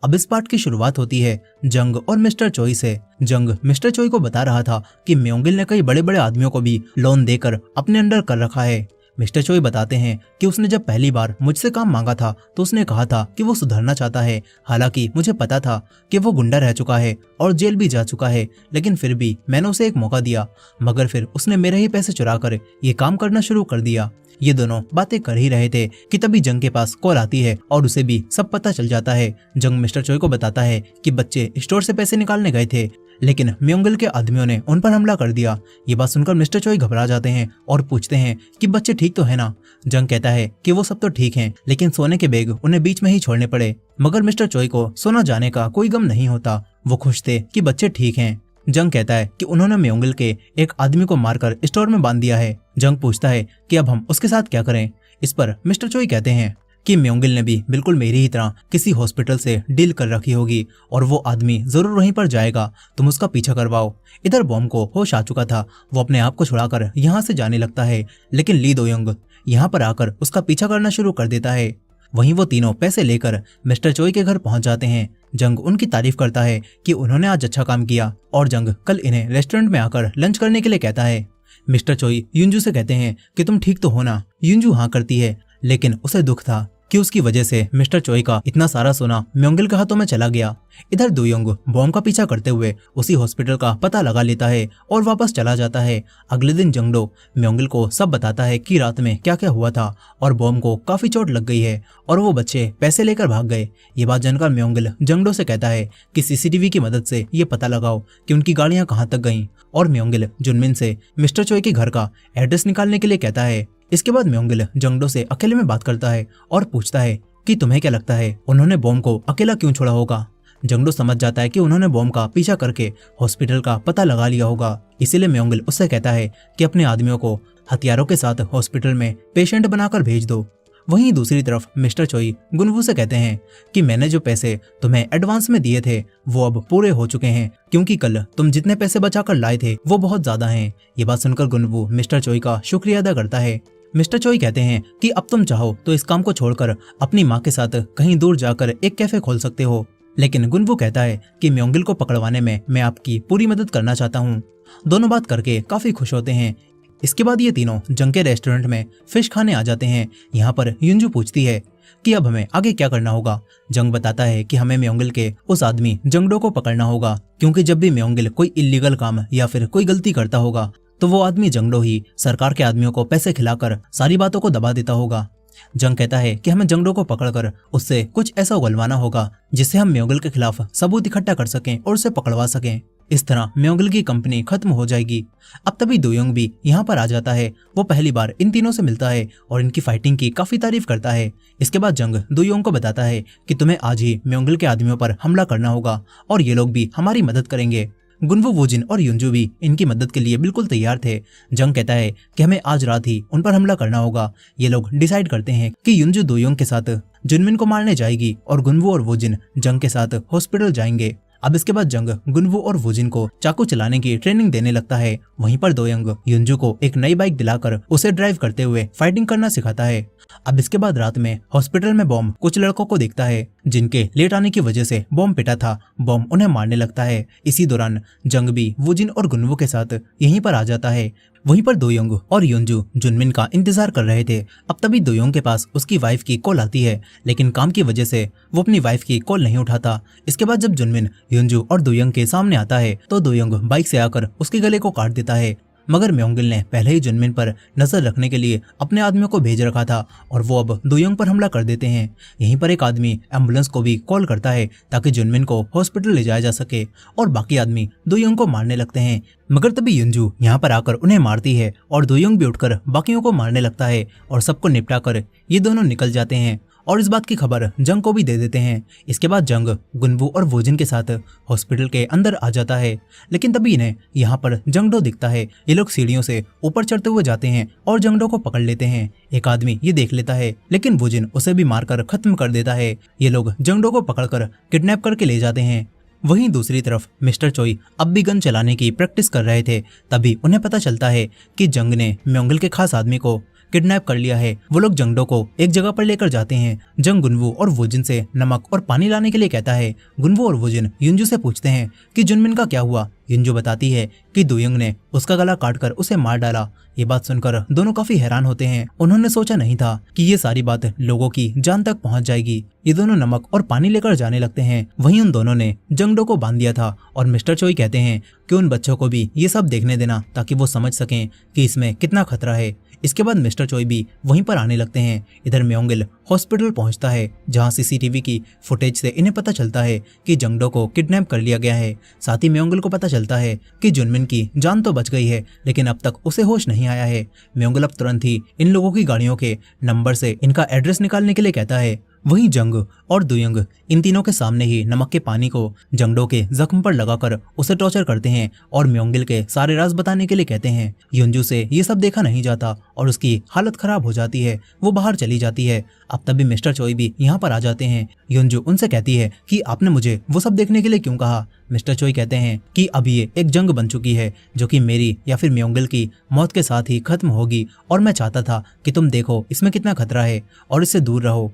अब इस पार्ट की शुरुआत होती है जंग और मिस्टर चोई से। जंग मिस्टर चोई को बता रहा था कि म्योंगिल ने कई बड़े बड़े आदमियों को भी लोन देकर अपने अंडर कर रखा है। मिस्टर चोई बताते हैं कि उसने जब पहली बार मुझसे काम मांगा था तो उसने कहा था कि वो सुधरना चाहता है। हालांकि मुझे पता था कि वो गुंडा रह चुका है और जेल भी जा चुका है, लेकिन फिर भी मैंने उसे एक मौका दिया। मगर फिर उसने मेरे ही पैसे चुरा कर ये काम करना शुरू कर दिया। ये दोनों बातें कर ही रहे थे कि तभी जंग के पास कॉल आती है और उसे भी सब पता चल जाता है। जंग मिस्टर चोई को बताता है कि बच्चे स्टोर से पैसे निकालने गए थे, लेकिन म्योंगिल के आदमियों ने उन पर हमला कर दिया। ये बात सुनकर मिस्टर चोई घबरा जाते हैं और पूछते हैं कि बच्चे ठीक तो है ना? जंग कहता है कि वो सब तो ठीक हैं, लेकिन सोने के बैग उन्हें बीच में ही छोड़ने पड़े। मगर मिस्टर चोई को सोना जाने का कोई गम नहीं होता, वो खुश थे कि बच्चे ठीक हैं। जंग कहता है कि उन्होंने म्योंगिल के एक आदमी को मारकर स्टोर में बांध दिया है। जंग पूछता है कि अब हम उसके साथ क्या करें? इस पर मिस्टर चोई कहते हैं कि म्योंगिल ने भी बिल्कुल मेरी ही तरह किसी हॉस्पिटल से डील कर रखी होगी और वो आदमी जरूर वहीं पर जाएगा, तुम उसका पीछा करवाओ। इधर बॉम्ब को होश आ चुका था, वो अपने आप को छुड़ाकर यहाँ से जाने लगता है, लेकिन ली दोयोंग यहाँ पर आकर उसका पीछा करना शुरू कर देता है। वहीं वो तीनों पैसे लेकर मिस्टर चोई के घर पहुंच जाते हैं। जंग उनकी तारीफ करता है कि उन्होंने आज अच्छा काम किया और जंग कल इन्हें रेस्टोरेंट में आकर लंच करने के लिए कहता है। मिस्टर चोई युंजू से कहते हैं कि तुम ठीक तो हो ना? युंजू हाँ करती है, लेकिन उसे दुख था कि उसकी वजह से मिस्टर चोई का इतना सारा सोना म्योंगिल के हाथों में चला गया। इधर दुयोंग बॉम्ब का पीछा करते हुए उसी हॉस्पिटल का पता लगा लेता है और वापस चला जाता है। अगले दिन जंगडो म्योंगिल को सब बताता है कि रात में क्या क्या हुआ था और बॉम्ब को काफी चोट लग गई है और वो बच्चे पैसे लेकर भाग गए। ये बात जानकर म्योंगिल जंगडो से कहता है कि सीसीटीवी की मदद से ये पता लगाओ कि उनकी गाड़ियां कहाँ तक गईं, और म्योंगिल जुनमिन से मिस्टर चोई के घर का एड्रेस निकालने के लिए कहता है। इसके बाद म्योंगिल जंगडो से अकेले में बात करता है और पूछता है कि तुम्हें क्या लगता है उन्होंने बॉम्ब को अकेला क्यों छोड़ा होगा। जंगडो समझ जाता है कि उन्होंने बॉम्ब का पीछा करके हॉस्पिटल का पता लगा लिया होगा। इसीलिए म्योंगिल उससे कहता है कि अपने आदमियों को हथियारों के साथ हॉस्पिटल में पेशेंट बनाकर भेज दो। वहीं दूसरी तरफ मिस्टर चोई गुनवू से कहते हैं कि मैंने जो पैसे तुम्हें एडवांस में दिए थे वो अब पूरे हो चुके हैं, क्योंकि कल तुम जितने पैसे बचाकर लाए थे वो बहुत ज्यादा हैं। ये बात सुनकर गुनवू मिस्टर चोई का शुक्रिया अदा करता है। मिस्टर चोई कहते हैं कि अब तुम चाहो तो इस काम को छोड़कर अपनी माँ के साथ कहीं दूर जाकर एक कैफे खोल सकते हो, लेकिन गुनवू कहता है कि म्योंगिल को पकड़वाने में मैं आपकी पूरी मदद करना चाहता हूँ। दोनों बात करके काफी खुश होते हैं। इसके बाद ये तीनों जंग के रेस्टोरेंट में फिश खाने आ जाते हैं। यहाँ पर युंजू पूछती है कि अब हमें आगे क्या करना होगा। जंग बताता है कि हमें म्योंगिल के उस आदमी जंगडो को पकड़ना होगा, क्योंकि जब भी म्योंगिल कोई इलीगल काम या फिर कोई गलती करता होगा तो वो आदमी जंगडो ही सरकार के आदमियों को पैसे खिलाकर सारी बातों को दबा देता होगा। जंग कहता है कि हमें जंगडो को पकड़कर उससे कुछ ऐसा उगलवाना होगा जिससे हम म्योंगिल के खिलाफ सबूत इकट्ठा कर सकें और उसे पकड़वा सकें। इस तरह म्योंगिल की कंपनी खत्म हो जाएगी। अब तभी दुयोंग भी यहाँ पर आ जाता है। वो पहली बार इन तीनों से मिलता है और इनकी फाइटिंग की काफी तारीफ करता है। इसके बाद जंग दुयोंग को बताता है कि तुम्हें आज ही म्योंगिल के आदमियों पर हमला करना होगा और ये लोग भी हमारी मदद करेंगे। गुनवू, वूजिन और युंजू भी इनकी मदद के लिए बिल्कुल तैयार थे। जंग कहता है कि हमें आज रात ही उन पर हमला करना होगा। ये लोग डिसाइड करते हैं कि युंजू दुयोंग के साथ जुनमिन को मारने जाएगी और गुनवू और वूजिन जंग के साथ हॉस्पिटल जाएंगे। अब इसके बाद जंग गुनवू और वूजिन को चाकू चलाने की ट्रेनिंग देने लगता है। वहीं पर दोयोंग युंजू को एक नई बाइक दिलाकर उसे ड्राइव करते हुए फाइटिंग करना सिखाता है। अब इसके बाद रात में हॉस्पिटल में बॉम्ब कुछ लड़कों को देखता है जिनके लेट आने की वजह से बॉम्ब पिटा था। बॉम्ब उन्हें मारने लगता है। इसी दौरान जंग भी वूजिन और गुनवू के साथ यहीं पर आ जाता है। वहीं पर दोयोंग और युंजू जुनमिन का इंतजार कर रहे थे। अब तभी दोयोंग के पास उसकी वाइफ की कॉल आती है, लेकिन काम की वजह से वो अपनी वाइफ की कॉल नहीं उठाता। इसके बाद जब जुनमिन युंजू और दोयोंग के सामने आता है तो दोयोंग बाइक से आकर उसके गले को काट देता है। मगर म्योंगिल ने पहले ही जुनमिन पर नजर रखने के लिए अपने आदमियों को भेज रखा था और वो अब दोयोंग पर हमला कर देते हैं। यहीं पर एक आदमी एम्बुलेंस को भी कॉल करता है ताकि जुनमिन को हॉस्पिटल ले जाया जा सके और बाकी आदमी दोयोंग को मारने लगते हैं। मगर तभी युंजू यहाँ पर आकर उन्हें मारती है और दोयोंग भी उठकर बाकियों को मारने लगता है और सबको निपटा कर ये दोनों निकल जाते हैं और इस बात की खबर जंग को भी दे देते हैं। इसके बाद जंग गुनवू और वूजिन के साथ हॉस्पिटल के अंदर आ जाता है, लेकिन तभी इन्हें यहाँ पर जंगडो दिखता है। ये लोग सीढ़ियों से ऊपर चढ़ते हुए जाते हैं और जंगडो को पकड़ लेते हैं। एक आदमी ये देख लेता है, लेकिन वूजिन उसे भी मारकर खत्म कर देता है। ये लोग जंगडो को पकड़कर किडनैप करके ले जाते हैं। वहीं दूसरी तरफ मिस्टर चोई अब भी गन चलाने की प्रैक्टिस कर रहे थे। तभी उन्हें पता चलता है कि जंग ने म्योंगिल के खास आदमी को किडनैप कर लिया है। वो लोग जंगडो को एक जगह पर लेकर जाते हैं। जंग गुनवू और वूजिन से नमक और पानी लाने के लिए कहता है। गुनवू और वूजिन युंजू से पूछते हैं कि जुनमिन का क्या हुआ। युंजू बताती है कि दोयोंग ने उसका गला काटकर उसे मार डाला। ये बात सुनकर दोनों काफी हैरान होते हैं। उन्होंने सोचा नहीं था कि ये सारी बात लोगों की जान तक पहुंच जाएगी। ये दोनों नमक और पानी लेकर जाने लगते हैं। वहीं उन दोनों ने जंगडो को बांध दिया था और मिस्टर चोई कहते हैं कि उन बच्चों को भी ये सब देखने देना ताकि वो समझ सकें कि इसमें कितना खतरा है। इसके बाद मिस्टर चोई भी वहीं पर आने लगते हैं। इधर म्योंगिल हॉस्पिटल पहुंचता है, जहां सीसीटीवी की फुटेज से इन्हें पता चलता है कि जंगडो को किडनैप कर लिया गया है। साथ ही म्योंगिल को पता चलता है कि जुनमिन की जान तो बच गई है, लेकिन अब तक उसे होश नहीं आया है। म्योंगिल अब तुरंत ही इन लोगों की गाड़ियों के नंबर से इनका एड्रेस निकालने के लिए कहता है। वहीं जंग और दोयोंग इन तीनों के सामने ही नमक के पानी को जंगडो के जख्म पर लगाकर उसे टॉर्चर करते हैं और म्योंगिल के सारे राज बताने के लिए कहते हैं। युंजू से ये सब देखा नहीं जाता और उसकी हालत खराब हो जाती है। वो बाहर चली जाती है। अब तभी मिस्टर चोई भी यहाँ पर आ जाते हैं। युंजू उनसे कहती है कि आपने मुझे वो सब देखने के लिए क्यों कहा। मिस्टर चोई कहते हैं कि अब ये एक जंग बन चुकी है जो कि मेरी या फिर म्योंगिल की मौत के साथ ही खत्म होगी और मैं चाहता था कि तुम देखो इसमें कितना खतरा है और इससे दूर रहो।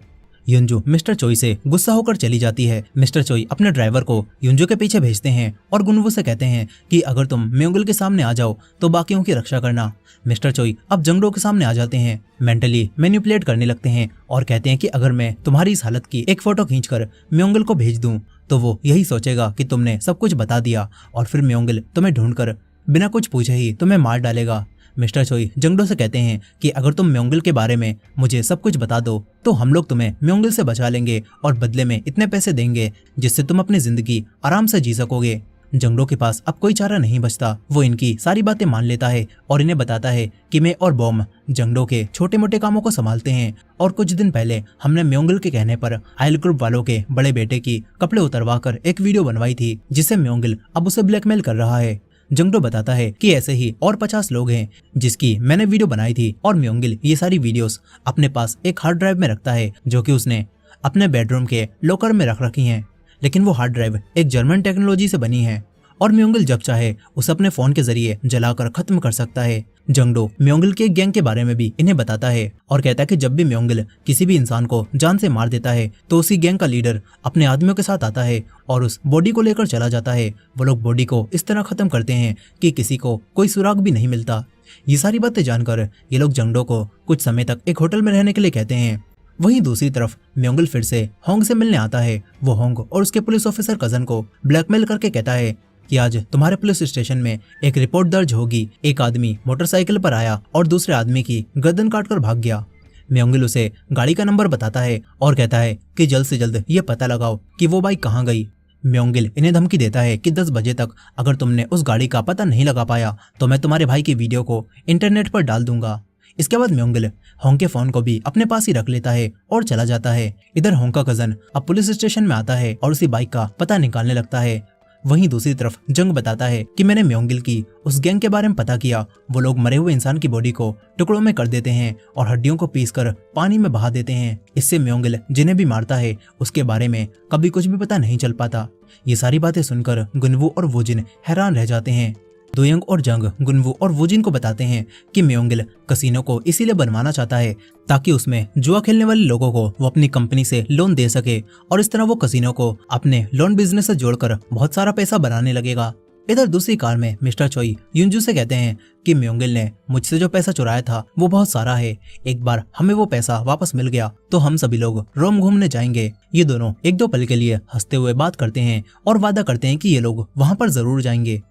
युंजू मिस्टर चोई से गुस्सा होकर चली जाती है। मिस्टर चोई अपने ड्राइवर को युंजू के पीछे भेजते हैं और गुनवू से कहते हैं कि अगर तुम म्योंगल के सामने आ जाओ तो बाकियों की रक्षा करना। मिस्टर चोई अब जंगडो के सामने आ जाते हैं, मेंटली मैनिपुलेट करने लगते हैं और कहते हैं कि अगर मैं तुम्हारी इस हालत की एक फोटो खींचकर म्योंगल को भेज दूं तो वो यही सोचेगा कि तुमने सब कुछ बता दिया और फिर म्योंगल तुम्हें ढूंढकर बिना कुछ पूछे ही तुम्हें मार डालेगा। मिस्टर चोई जंगडो से कहते हैं कि अगर तुम म्योंगल के बारे में मुझे सब कुछ बता दो तो हम लोग तुम्हें म्योंगल से बचा लेंगे और बदले में इतने पैसे देंगे जिससे तुम अपनी जिंदगी आराम से जी सकोगे। जंगडो के पास अब कोई चारा नहीं बचता, वो इनकी सारी बातें मान लेता है और इन्हें बताता है कि मैं और बॉम जंगडो के छोटे मोटे कामों को संभालते हैं और कुछ दिन पहले हमने म्योंगल के कहने पर आयल ग्रुप वालों के बड़े बेटे की कपड़े उतरवा कर एक वीडियो बनवाई थी जिससे म्योंगल अब उसे ब्लैकमेल कर रहा है। जंगडो बताता है कि ऐसे ही और 50 लोग हैं जिसकी मैंने वीडियो बनाई थी और म्योंगल ये सारी वीडियोस अपने पास एक हार्ड ड्राइव में रखता है जो कि उसने अपने बेडरूम के लॉकर में रख रखी हैं। लेकिन वो हार्ड ड्राइव एक जर्मन टेक्नोलॉजी से बनी है और म्योंगल जब चाहे उसे अपने फोन के जरिए जलाकर खत्म कर सकता है। जंगडो म्योंगल के गैंग के बारे में भी इन्हें बताता है और कहता है कि जब भी म्योंगल किसी भी इंसान को जान से मार देता है तो उसी गैंग का लीडर अपने आदमियों के साथ आता है और उस बॉडी को लेकर चला जाता है। वो लोग बॉडी को इस तरह खत्म करते हैं कि किसी को कोई सुराग भी नहीं मिलता। ये सारी बातें जानकर ये लोग जंगडो को कुछ समय तक एक होटल में रहने के लिए कहते हैं। वहीं दूसरी तरफ म्योंगल फिर से होंग से मिलने आता है। वो होंग और उसके पुलिस ऑफिसर कजन को ब्लैकमेल करके कहता है कि आज तुम्हारे पुलिस स्टेशन में एक रिपोर्ट दर्ज होगी, एक आदमी मोटरसाइकिल पर आया और दूसरे आदमी की गर्दन काटकर भाग गया। म्योंगल उसे गाड़ी का नंबर बताता है और कहता है कि जल्द से जल्द ये पता लगाओ कि वो बाइक कहाँ गई। म्योंगल इन्हें धमकी देता है कि 10 बजे तक अगर तुमने उस गाड़ी का पता नहीं लगा पाया तो मैं तुम्हारे भाई की वीडियो को इंटरनेट पर डाल दूंगा। इसके बाद म्योंगल होंग के फोन को भी अपने पास ही रख लेता है और चला जाता है। इधर होंग का कजन अब पुलिस स्टेशन में आता है और उसी बाइक का पता निकालने लगता है। वहीं दूसरी तरफ जंग बताता है कि मैंने म्योंगल की उस गैंग के बारे में पता किया। वो लोग मरे हुए इंसान की बॉडी को टुकड़ों में कर देते हैं और हड्डियों को पीसकर पानी में बहा देते हैं। इससे म्योंगल जिन्हें भी मारता है उसके बारे में कभी कुछ भी पता नहीं चल पाता। ये सारी बातें सुनकर गुनवू और वोजिन हैरान रह जाते हैं। दोयंग और जंग गुनवू और वोजिन को बताते हैं कि म्योंगल कसिनो को इसीलिए बनवाना चाहता है ताकि उसमें जुआ खेलने वाले लोगों को वो अपनी कंपनी से लोन दे सके और इस तरह वो कसिनो को अपने लोन बिजनेस से जोड़कर बहुत सारा पैसा बनाने लगेगा। इधर दूसरी कार में मिस्टर चोई युंजू से कहते हैं कि म्योंगल ने मुझसे जो पैसा चुराया था वो बहुत सारा है, एक बार हमें वो पैसा वापस मिल गया तो हम सभी लोग रोम घूमने जाएंगे। ये दोनों एक दो पल के लिए हंसते हुए बात करते हैं और वादा करते हैं कि ये लोग वहां पर जरूर जाएंगे।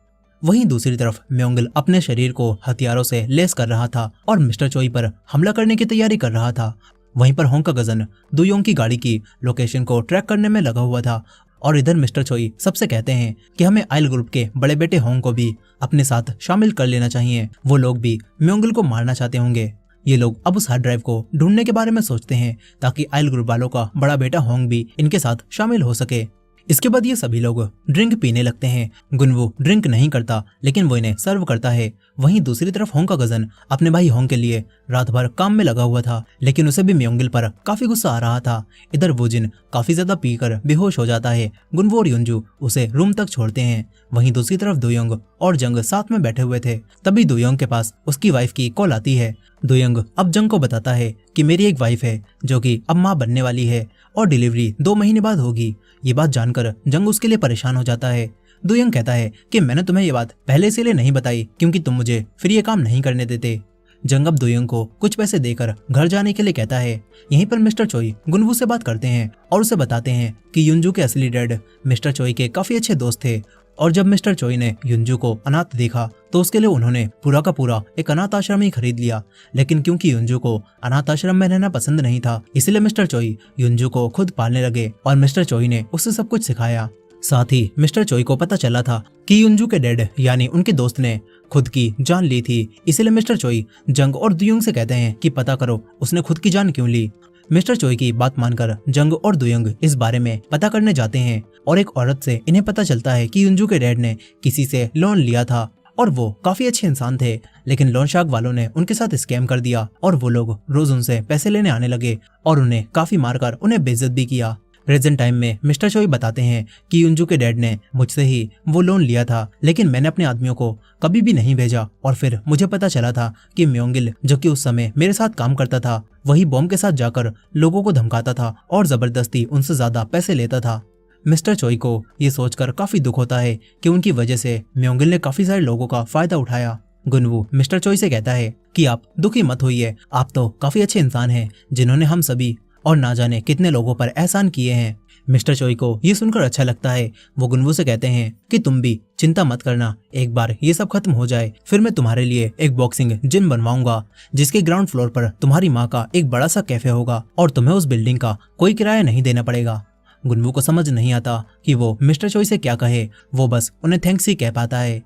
वहीं दूसरी तरफ म्योंगल अपने शरीर को हथियारों से लेस कर रहा था और मिस्टर चोई पर हमला करने की तैयारी कर रहा था। वहीं पर होंग का गजन दुयोंग की गाड़ी की लोकेशन को ट्रैक करने में लगा हुआ था और इधर मिस्टर चोई सबसे कहते हैं कि हमें आयल ग्रुप के बड़े बेटे होंग को भी अपने साथ शामिल कर लेना चाहिए। वो लोग भी म्योंगल को मारना चाहते होंगे। ये लोग अब उस हार्ड ड्राइव को ढूंढने के बारे में सोचते हैं ताकि आयल ग्रुप वालों का बड़ा बेटा होंग भी इनके साथ शामिल हो सके। इसके बाद ये सभी लोग ड्रिंक पीने लगते हैं। गुनवू ड्रिंक नहीं करता लेकिन वो इन्हें सर्व करता है। वहीं दूसरी तरफ होंग का कजन अपने भाई होंग के लिए रात भर काम में लगा हुआ था लेकिन उसे भी म्योंगल पर काफी गुस्सा आ रहा था। इधर वोजिन काफी ज्यादा पीकर बेहोश हो जाता है। गुनवू और युंजू उसे रूम तक छोड़ते हैं। वहीं दूसरी तरफ दोयोंग और जंग साथ में बैठे हुए थे। तभी दोयोंग के पास उसकी वाइफ की कॉल आती है। दोयोंग अब जंग को बताता है कि मेरी एक वाइफ है जो कि अब माँ बनने वाली है और डिलीवरी 2 महीने बाद होगी। ये बात जानकर जंग उसके लिए परेशान हो जाता है। दोयोंग कहता है कि मैंने तुम्हें ये बात पहले से लिए नहीं बताई क्योंकि तुम मुझे फिर ये काम नहीं करने देते। जंग अब दोयोंग को कुछ पैसे देकर घर जाने के लिए कहता है। यहीं पर मिस्टर चोई गुनवू से बात करते हैं और उसे बताते हैं कि युंजू के असली डैड मिस्टर चोई के काफी अच्छे दोस्त थे और जब मिस्टर चोई ने युंजू को अनाथ देखा तो उसके लिए उन्होंने पूरा का पूरा एक अनाथ आश्रम ही खरीद लिया। लेकिन क्योंकि युंजू को अनाथ आश्रम में रहना पसंद नहीं था इसलिए मिस्टर चोई युंजू को खुद पालने लगे और मिस्टर चोई ने उसे सब कुछ सिखाया। साथ ही मिस्टर चोई को पता चला था कि युंजू के डैड यानी उनके दोस्त ने खुद की जान ली थी। इसलिए मिस्टर चोई जंग और दुयोंग से कहते हैं कि पता करो उसने खुद की जान क्यों ली। मिस्टर चोई की बात मानकर जंग और दुयोंग इस बारे में पता करने जाते हैं और एक औरत से इन्हें पता चलता है कि युंजू के डैड ने किसी से लोन लिया था और वो काफी अच्छे इंसान थे लेकिन लोन शार्क वालों ने उनके साथ स्कैम कर दिया और वो लोग रोज उनसे पैसे लेने आने लगे और उन्हें काफी मारकर उन्हें बेइज्जत भी किया। प्रेजेंट टाइम में मिस्टर चोई बताते हैं कि युंजू के डैड ने मुझसे ही वो लोन लिया था, लेकिन मैंने अपने आदमियों को कभी भी नहीं भेजा और फिर मुझे पता चला था कि म्योंगिल, जो कि उस समय मेरे साथ काम करता था, वही बॉम्ब के साथ जाकर लोगों को धमकाता था और जबरदस्ती उनसे ज्यादा पैसे लेता था। मिस्टर चोई को ये सोचकर काफी दुख होता है कि उनकी वजह से म्योंगिल ने काफी सारे लोगों का फायदा उठाया। गुनवू मिस्टर चोई से कहता है कि आप दुखी मत होइए, आप तो काफी अच्छे इंसान हैं जिन्होंने हम सभी और ना जाने कितने लोगों पर एहसान किए हैं। मिस्टर चोई को ये सुनकर अच्छा लगता है। वो गुनवू से कहते हैं कि तुम भी चिंता मत करना, एक बार ये सब खत्म हो जाए फिर मैं तुम्हारे लिए एक बॉक्सिंग जिम बनवाऊंगा, जिसके ग्राउंड फ्लोर पर तुम्हारी माँ का एक बड़ा सा कैफे होगा और तुम्हें उस बिल्डिंग का कोई किराया नहीं देना पड़ेगा। गुनवू को समझ नहीं आता कि वो मिस्टर चोई से क्या कहे, वो बस उन्हें थैंक्स ही कह पाता है।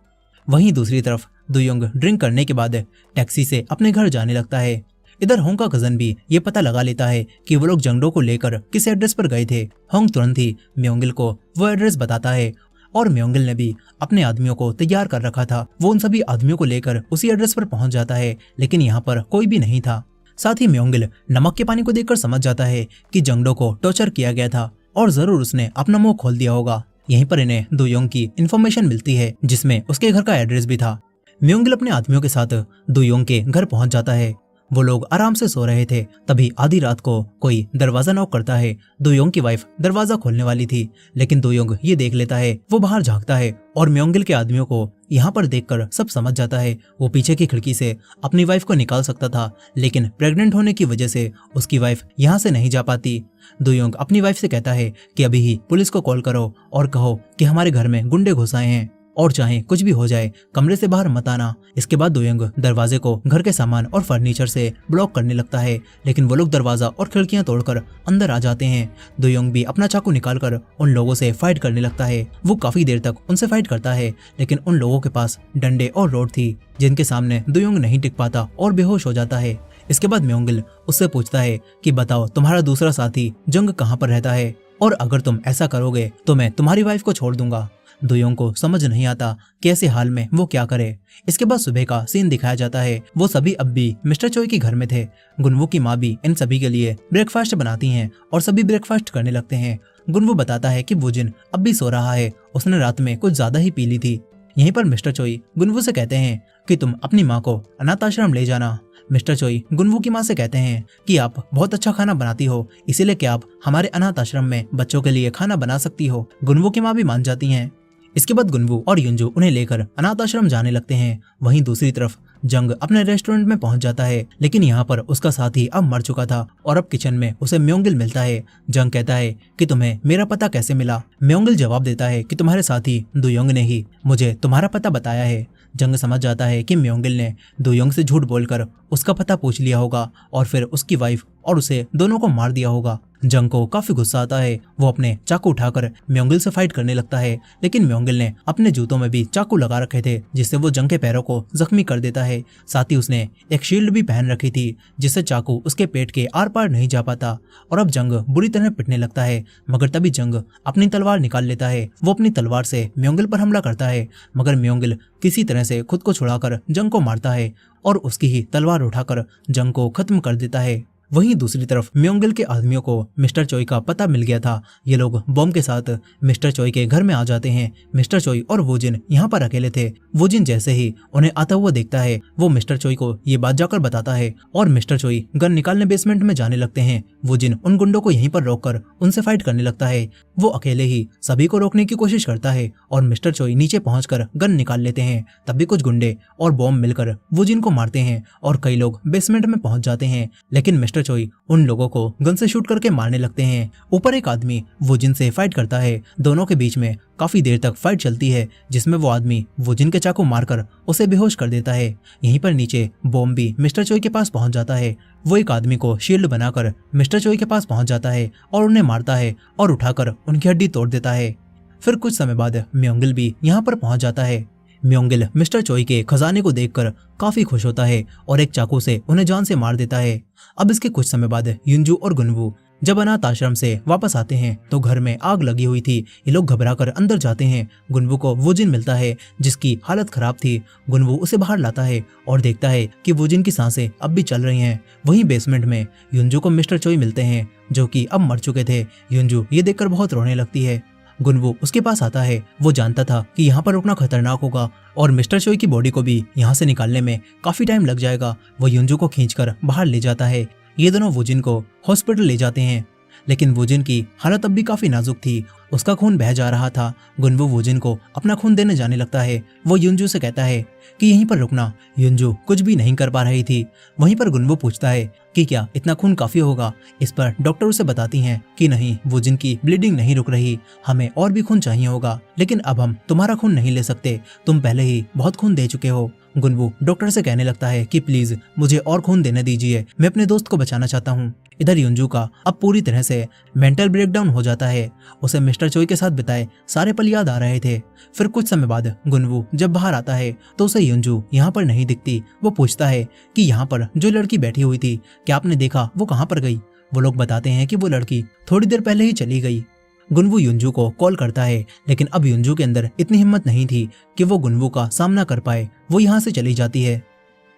वहीं दूसरी तरफ दुयोंग ड्रिंक करने के बाद टैक्सी से अपने घर जाने लगता है। इधर होंग का कजन भी ये पता लगा लेता है कि वो लोग जंगडो को लेकर किस एड्रेस पर गए थे। होंग तुरंत ही म्योंगिल को वो एड्रेस बताता है और म्योंगिल ने भी अपने आदमियों को तैयार कर रखा था। वो उन सभी आदमियों को लेकर उसी एड्रेस पर पहुंच जाता है, लेकिन यहाँ पर कोई भी नहीं था। साथ ही म्योंगिल नमक के पानी को देखकर समझ जाता है कि जंगडो को टॉर्चर किया गया था और जरूर उसने अपना मुंह खोल दिया होगा। यहीं पर इन्हें दुयोंग की इन्फॉर्मेशन मिलती है जिसमें उसके घर का एड्रेस भी था। म्योंगिल अपने आदमियों के साथ दुयोंग के घर पहुंच जाता है। वो लोग आराम से सो रहे थे, तभी आधी रात को कोई दरवाजा नॉक करता है। दुयोंग की वाइफ दरवाजा खोलने वाली थी, लेकिन दुयोंग ये देख लेता है। वो बाहर झांकता है और म्योंगिल के आदमियों को यहाँ पर देखकर सब समझ जाता है। वो पीछे की खिड़की से अपनी वाइफ को निकाल सकता था, लेकिन प्रेग्नेंट होने की वजह से उसकी वाइफ यहाँ से नहीं जा पाती। दुयोंग अपनी वाइफ से कहता है कि अभी ही पुलिस को कॉल करो और कहो कि हमारे घर में गुंडे घुस आए हैं और चाहे कुछ भी हो जाए कमरे से बाहर मत आना। इसके बाद दुयोंग दरवाजे को घर के सामान और फर्नीचर से ब्लॉक करने लगता है, लेकिन वो लोग दरवाजा और खिड़कियां तोड़कर अंदर आ जाते हैं। दुयोंग भी अपना चाकू निकालकर उन लोगों से फाइट करने लगता है। वो काफी देर तक उनसे फाइट करता है, लेकिन उन लोगों के पास डंडे और रोड थी जिनके सामने दुयोंग नहीं टिक पाता और बेहोश हो जाता है। इसके बाद म्योंगिल उससे पूछता है कि बताओ तुम्हारा दूसरा साथी जंग कहाँ पर रहता है, और अगर तुम ऐसा करोगे तो मैं तुम्हारी वाइफ को छोड़ दूंगा। दुयोंग को समझ नहीं आता कि ऐसे हाल में वो क्या करे। इसके बाद सुबह का सीन दिखाया जाता है। वो सभी अब भी मिस्टर चोई के घर में थे। गुनवू की माँ भी इन सभी के लिए ब्रेकफास्ट बनाती हैं और सभी ब्रेकफास्ट करने लगते हैं। गुनवू बताता है कि वुजिन अब भी सो रहा है, उसने रात में कुछ ज्यादा ही पी ली थी। यहीं पर मिस्टर चोई गुनवू से कहते हैं कि तुम अपनी माँ को अनाथ आश्रम ले जाना। मिस्टर चोई गुनवू की माँ से कहते हैं कि आप बहुत अच्छा खाना बनाती हो, इसीलिए क्या आप हमारे अनाथ आश्रम में बच्चों के लिए खाना बना सकती हो। गुनवू की माँ भी मान जाती हैं। इसके बाद गुनवू और युंजू उन्हें लेकर अनाथ आश्रम जाने लगते हैं। वहीं दूसरी तरफ जंग अपने रेस्टोरेंट में पहुंच जाता है, लेकिन यहाँ पर उसका साथी अब मर चुका था और अब किचन में उसे म्योंगिल मिलता है। जंग कहता है कि तुम्हें मेरा पता कैसे मिला। म्योंगिल जवाब देता है कि तुम्हारे साथी दुयोंग ने ही मुझे तुम्हारा पता बताया है। जंग समझ जाता है कि म्योंगिल ने दुयोंग से झूठ बोलकर उसका पता पूछ लिया होगा और फिर उसकी वाइफ और उसे दोनों को मार दिया होगा। जंग को काफी गुस्सा आता है। वो अपने चाकू उठाकर म्योंगिल से फाइट करने लगता है, लेकिन म्योंगिल ने अपने जूतों में भी चाकू लगा रखे थे जिससे वो जंग के पैरों को जख्मी कर देता है। साथ ही उसने एक शील्ड भी पहन रखी थी जिससे चाकू उसके पेट के आर पार नहीं जा पाता और अब जंग बुरी तरह पिटने लगता है। मगर तभी जंग अपनी तलवार निकाल लेता है। वो अपनी तलवार से म्योंगिल पर हमला करता है, मगर म्योंगिल किसी तरह से खुद को छुड़ाकर जंग को मारता है और उसकी ही तलवार उठाकर जंग को खत्म कर देता है। वहीं दूसरी तरफ म्योंगिल के आदमियों को मिस्टर चोई का पता मिल गया था। ये लोग बॉम्ब के साथ मिस्टर चोई के घर में आ जाते हैं। मिस्टर चोई और वुजिन यहाँ पर अकेले थे। वुजिन जैसे ही उन्हें आता हुआ देखता है, वो मिस्टर चोई को ये बात जाकर बताता है और मिस्टर चोई गन निकालने बेसमेंट में जाने लगते हैं। वुजिन उन गुंडों को यहीं पर रोककर उनसे फाइट करने लगता है। वो अकेले ही सभी को रोकने की कोशिश करता है और मिस्टर चोई नीचे पहुंचकर गन निकाल लेते हैं। तभी कुछ गुंडे और बॉम्ब मिलकर वुजिन को मारते हैं और कई लोग बेसमेंट में पहुंच जाते हैं, लेकिन मिस्टर चोई उन लोगों को गन से शूट करके मारने लगते हैं। ऊपर एक आदमी वुजिन से फाइट करता है। दोनों के बीच में काफी देर तक फाइट चलती है जिसमें वो आदमी वुजिन के चाकू मारकर उसे बेहोश कर देता है। यहीं पर नीचे बॉम्ब भी मिस्टर चोई के पास पहुंच जाता है। वो एक आदमी को शील्ड बनाकर मिस्टर चोई के पास पहुंच जाता है और उन्हें मारता है और उठाकर उनकी हड्डी तोड़ देता है। फिर कुछ समय बाद म्योंगिल भी यहाँ पर पहुंच जाता है। म्योंगिल मिस्टर चोई के खजाने को देखकर काफी खुश होता है और एक चाकू से उन्हें जान से मार देता है। अब इसके कुछ समय बाद युंजू और गुनवू जब अनाथ आश्रम से वापस आते हैं तो घर में आग लगी हुई थी। ये लोग घबराकर अंदर जाते हैं। गुनवू को वुजिन मिलता है जिसकी हालत खराब थी। गुनवू उसे बाहर लाता है और देखता है कि वुजिन की सांसें अब भी चल रही हैं। वहीं बेसमेंट में युंजू को मिस्टर चोई मिलते हैं। जो कि अब मर चुके थे। युंजू ये देखकर बहुत रोने लगती है। गुनवू उसके पास आता है। वो जानता था कि यहाँ पर रुकना खतरनाक होगा और मिस्टर चोई की बॉडी को भी यहाँ से निकालने में काफी टाइम लग जाएगा। वो युंजू को खींचकर बाहर ले जाता है। ये दोनों वुजिन को हॉस्पिटल ले जाते हैं, लेकिन वुजिन की हालत अब भी काफी नाजुक थी। उसका खून बह जा रहा था। गुनवू वुजिन को अपना खून देने जाने लगता है। वो युंजू से कहता है कि यहीं पर रुकना। युंजू कुछ भी नहीं कर पा रही थी। वहीं पर गुनवू पूछता है कि क्या इतना खून काफी होगा। इस पर डॉक्टर उसे बताती हैं कि नहीं, वुजिन की ब्लीडिंग नहीं रुक रही, हमें और भी खून चाहिए होगा, लेकिन अब हम तुम्हारा खून नहीं ले सकते, तुम पहले ही बहुत खून दे चुके हो। गुनवू डॉक्टर से कहने लगता है कि प्लीज मुझे और खून देने दीजिए, मैं अपने दोस्त को बचाना चाहता हूँ। इधर युंजू का अब पूरी तरह से मेंटल ब्रेकडाउन हो जाता है। उसे मिस्टर चोई के साथ बिताए सारे पल याद आ रहे थे। फिर कुछ समय बाद गुनवू जब बाहर आता है तो उसे युंजू यहाँ पर नहीं दिखती। वो पूछता है कि यहाँ पर जो लड़की बैठी हुई थी, क्या आपने देखा वो कहाँ पर गई? वो लोग बताते हैं कि वो लड़की थोड़ी देर पहले ही चली गई। गुनवू युंजू को कॉल करता है, लेकिन अब युंजू के अंदर इतनी हिम्मत नहीं थी कि वो गुनवू का सामना कर पाए। वो यहाँ से चली जाती है।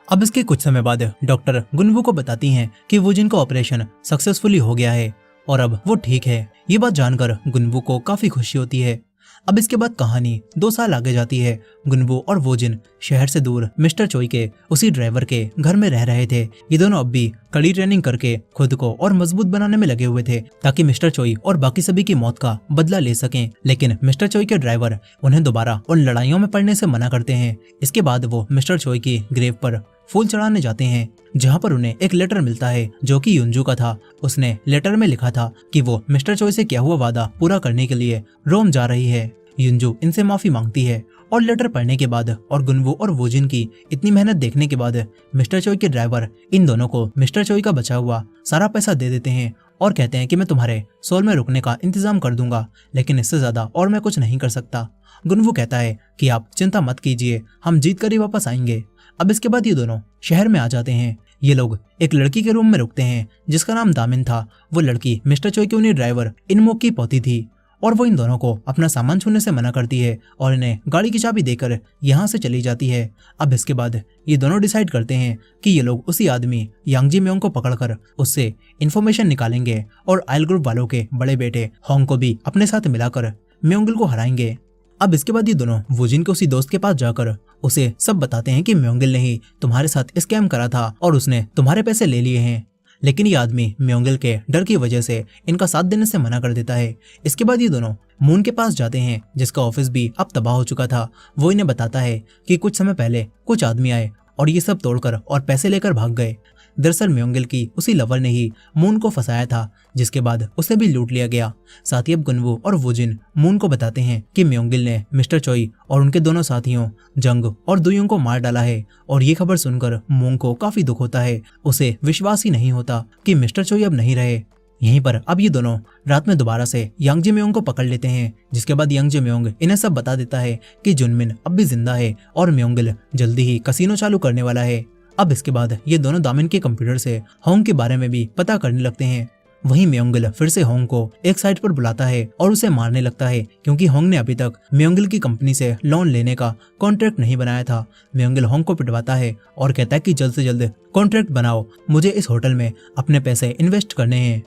अब इसके कुछ समय बाद डॉक्टर गुनवू को बताती हैं कि वुजिन का ऑपरेशन सक्सेसफुली हो गया है और अब वो ठीक है। ये बात जानकर गुनवू को काफी खुशी होती है। अब इसके बाद कहानी 2 साल आगे जाती है। गुनवू और वुजिन शहर से दूर मिस्टर चोई के उसी ड्राइवर के घर में रह रहे थे। ये दोनों अब भी कड़ी ट्रेनिंग करके खुद को और मजबूत बनाने में लगे हुए थे, ताकि मिस्टर चोई और बाकी सभी की मौत का बदला ले सकें। लेकिन मिस्टर चोई के ड्राइवर उन्हें दोबारा उन लड़ाइयों में पड़ने से मना करते हैं। इसके बाद वो मिस्टर चोई की ग्रेव पर फूल चढ़ाने जाते हैं, जहाँ पर उन्हें एक लेटर मिलता है जो कि युंजू का था। उसने लेटर में लिखा था कि वो मिस्टर चोई से किया हुआ वादा पूरा करने के लिए रोम जा रही है। युंजू इनसे माफी मांगती है और लेटर पढ़ने के बाद और गुनवू और वुजिन की इतनी मेहनत देखने के बाद मिस्टर चोई के ड्राइवर इन दोनों को मिस्टर चोई का बचा हुआ सारा पैसा दे देते हैं और कहते हैं कि मैं तुम्हारे सोल में रुकने का इंतजाम कर दूंगा, लेकिन इससे ज्यादा और मैं कुछ नहीं कर सकता। गुनवू कहता है कि आप चिंता मत कीजिए, हम जीत कर ही वापस आएंगे। अब इसके बाद ये दोनों शहर में आ जाते हैं। ये लोग एक लड़की के रूम में रुकते हैं जिसका नाम दामिन था। वो लड़की मिस्टर चोई की उन्हीं ड्राइवर इनमोक की पौती थी और वो इन दोनों को अपना सामान छूने से मना करती है और इन्हें गाड़ी की चाबी देकर यहाँ से चली जाती है। अब इसके बाद ये दोनों डिसाइड करते हैं कि ये लोग उसी आदमी यांगजी म्योंग को पकड़कर उससे इन्फॉर्मेशन निकालेंगे और आयल ग्रुप वालों के बड़े बेटे होंग को भी अपने साथ मिलाकर म्योंगिल को हराएंगे। अब इसके बाद ये दोनों वुजिन के उसी दोस्त के पास जाकर उसे सब बताते हैं कि म्योंगिल ने ही तुम्हारे साथ स्कैम करा था और उसने तुम्हारे पैसे ले लिए हैं। लेकिन ये आदमी म्योंगिल के डर की वजह से इनका साथ देने से मना कर देता है। इसके बाद ये दोनों मून के पास जाते हैं, जिसका ऑफिस भी अब तबाह हो चुका था। वो इन्हें बताता है कि कुछ समय पहले कुछ आदमी आए और ये सब तोड़कर और पैसे लेकर भाग गए। दरअसल म्योंगिल की उसी लवर ने ही मून को फंसाया था, जिसके बाद उसे भी लूट लिया गया। साथ ही अब गुनवू और वुजिन मून को बताते हैं कि म्योंगिल ने मिस्टर चोई और उनके दोनों साथियों जंग और दुयों को मार डाला है। और ये खबर सुनकर मून को काफी दुख होता है। उसे विश्वास ही नहीं होता कि मिस्टर चोई अब नहीं रहे। यहीं पर अब ये दोनों रात में दोबारा से यांगजी म्योंग को पकड़ लेते हैं, जिसके बाद यांगजी म्योंग इन्हें सब बता देता है कि जुनमिन अब भी जिंदा है और म्योंगिल जल्दी ही कसिनो चालू करने वाला है। अब इसके बाद ये दोनों दामिन के कंप्यूटर से होंग के बारे में भी पता करने लगते हैं। वहीं म्योंगिल फिर से होंग को एक साइट पर बुलाता है और उसे मारने लगता है, क्योंकि होंग ने अभी तक म्योंगिल की कंपनी से लोन लेने का कॉन्ट्रैक्ट नहीं बनाया था। म्योंगिल होंग को पिटवाता है और कहता है कि जल्द से जल्द कॉन्ट्रैक्ट बनाओ, मुझे इस होटल में अपने पैसे इन्वेस्ट करने हैं।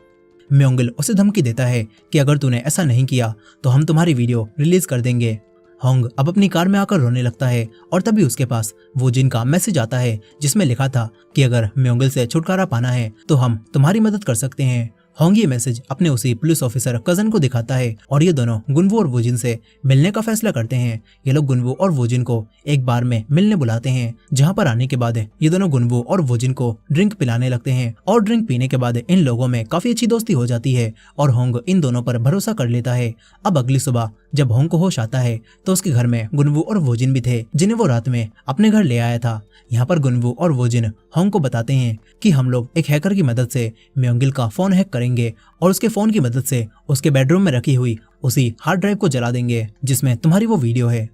म्योंगिल उसे धमकी देता है कि अगर तूने ऐसा नहीं किया तो हम तुम्हारी वीडियो रिलीज कर देंगे। होंग अब अपनी कार में आकर रोने लगता है और तभी उसके पास वुजिन का मैसेज आता है, जिसमें लिखा था कि अगर म्योंगिल से छुटकारा पाना है तो हम तुम्हारी मदद कर सकते हैं। होंग ये मैसेज अपने उसी पुलिस ऑफिसर कजन को दिखाता है और ये दोनों गुनवू और वुजिन से मिलने का फैसला करते हैं। ये लोग गुनवू और वुजिन को एक बार में मिलने बुलाते हैं, जहाँ पर आने के बाद ये दोनों गुनवू और वुजिन को ड्रिंक पिलाने लगते हैं और ड्रिंक पीने के बाद इन लोगों में काफी अच्छी दोस्ती हो जाती है और होंग इन दोनों पर भरोसा कर लेता है। अब अगली सुबह जब होंग को होश आता है तो उसके घर में गुनवू और वुजिन भी थे, जिन्हें वो रात में अपने घर ले आया था। यहाँ पर गुनवू और वुजिन होंग को बताते हैं कि हम लोग एक हैकर की मदद से म्योंगिल का फोन हैक करेंगे और उसके फोन की मदद से उसके बेडरूम में रखी हुई उसी हार्ड ड्राइव को जला देंगे जिसमें तुम्हारी वो वीडियो है।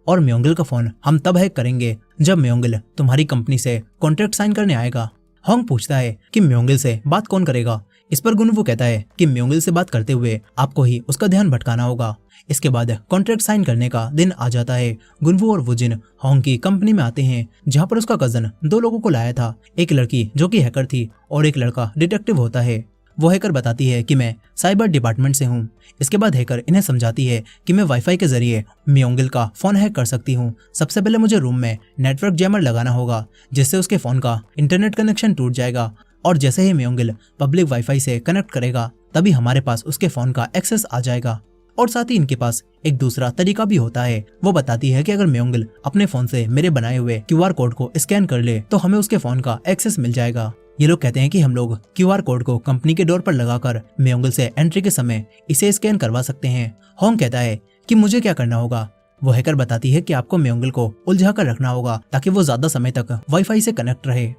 और म्योंगिल का फोन हम तब हैक करेंगे जब म्योंगिल तुम्हारी कंपनी से कॉन्ट्रैक्ट साइन करने आएगा। होंग पूछता है कि म्योंगिल से बात कौन करेगा। इस पर गुनवू कहता है कि म्योंगिल से बात करते हुए आपको ही उसका ध्यान भटकाना होगा। इसके बाद कॉन्ट्रैक्ट साइन करने का दिन आ जाता है। गुनवू और वुजिन होंग की कंपनी में आते हैं, जहाँ पर उसका कजन 2 लोगों को लाया था, एक लड़की जो कि हैकर थी और एक लड़का डिटेक्टिव होता है। वो हैकर बताती है कि मैं साइबर डिपार्टमेंट से हूँ। इसके बाद हैकर इन्हें समझाती है कि मैं वाईफाई के जरिए म्योंगिल का फोन हैक कर सकती हूँ। सबसे पहले मुझे रूम में नेटवर्क जैमर लगाना होगा, जिससे उसके फोन का इंटरनेट कनेक्शन टूट जाएगा और जैसे ही म्योंगिल पब्लिक वाईफाई से कनेक्ट करेगा तभी हमारे पास उसके फोन का एक्सेस आ जाएगा। और साथ ही इनके पास एक दूसरा तरीका भी होता है। वो बताती है कि अगर म्योंगिल अपने फोन से मेरे बनाए हुए क्यूआर कोड को स्कैन कर ले तो हमें उसके फोन का एक्सेस मिल जाएगा। ये लोग कहते हैं कि हम लोग क्यूआर कोड को कंपनी के डोर पर लगाकर म्योंगिल से एंट्री के समय इसे स्कैन करवा सकते हैं। होंग कहता है कि मुझे क्या करना होगा। वो हैकर बताती है कि आपको म्योंगिल को उलझा कर रखना होगा ताकि वो ज्यादा समय तक वाईफाई से कनेक्ट रहे।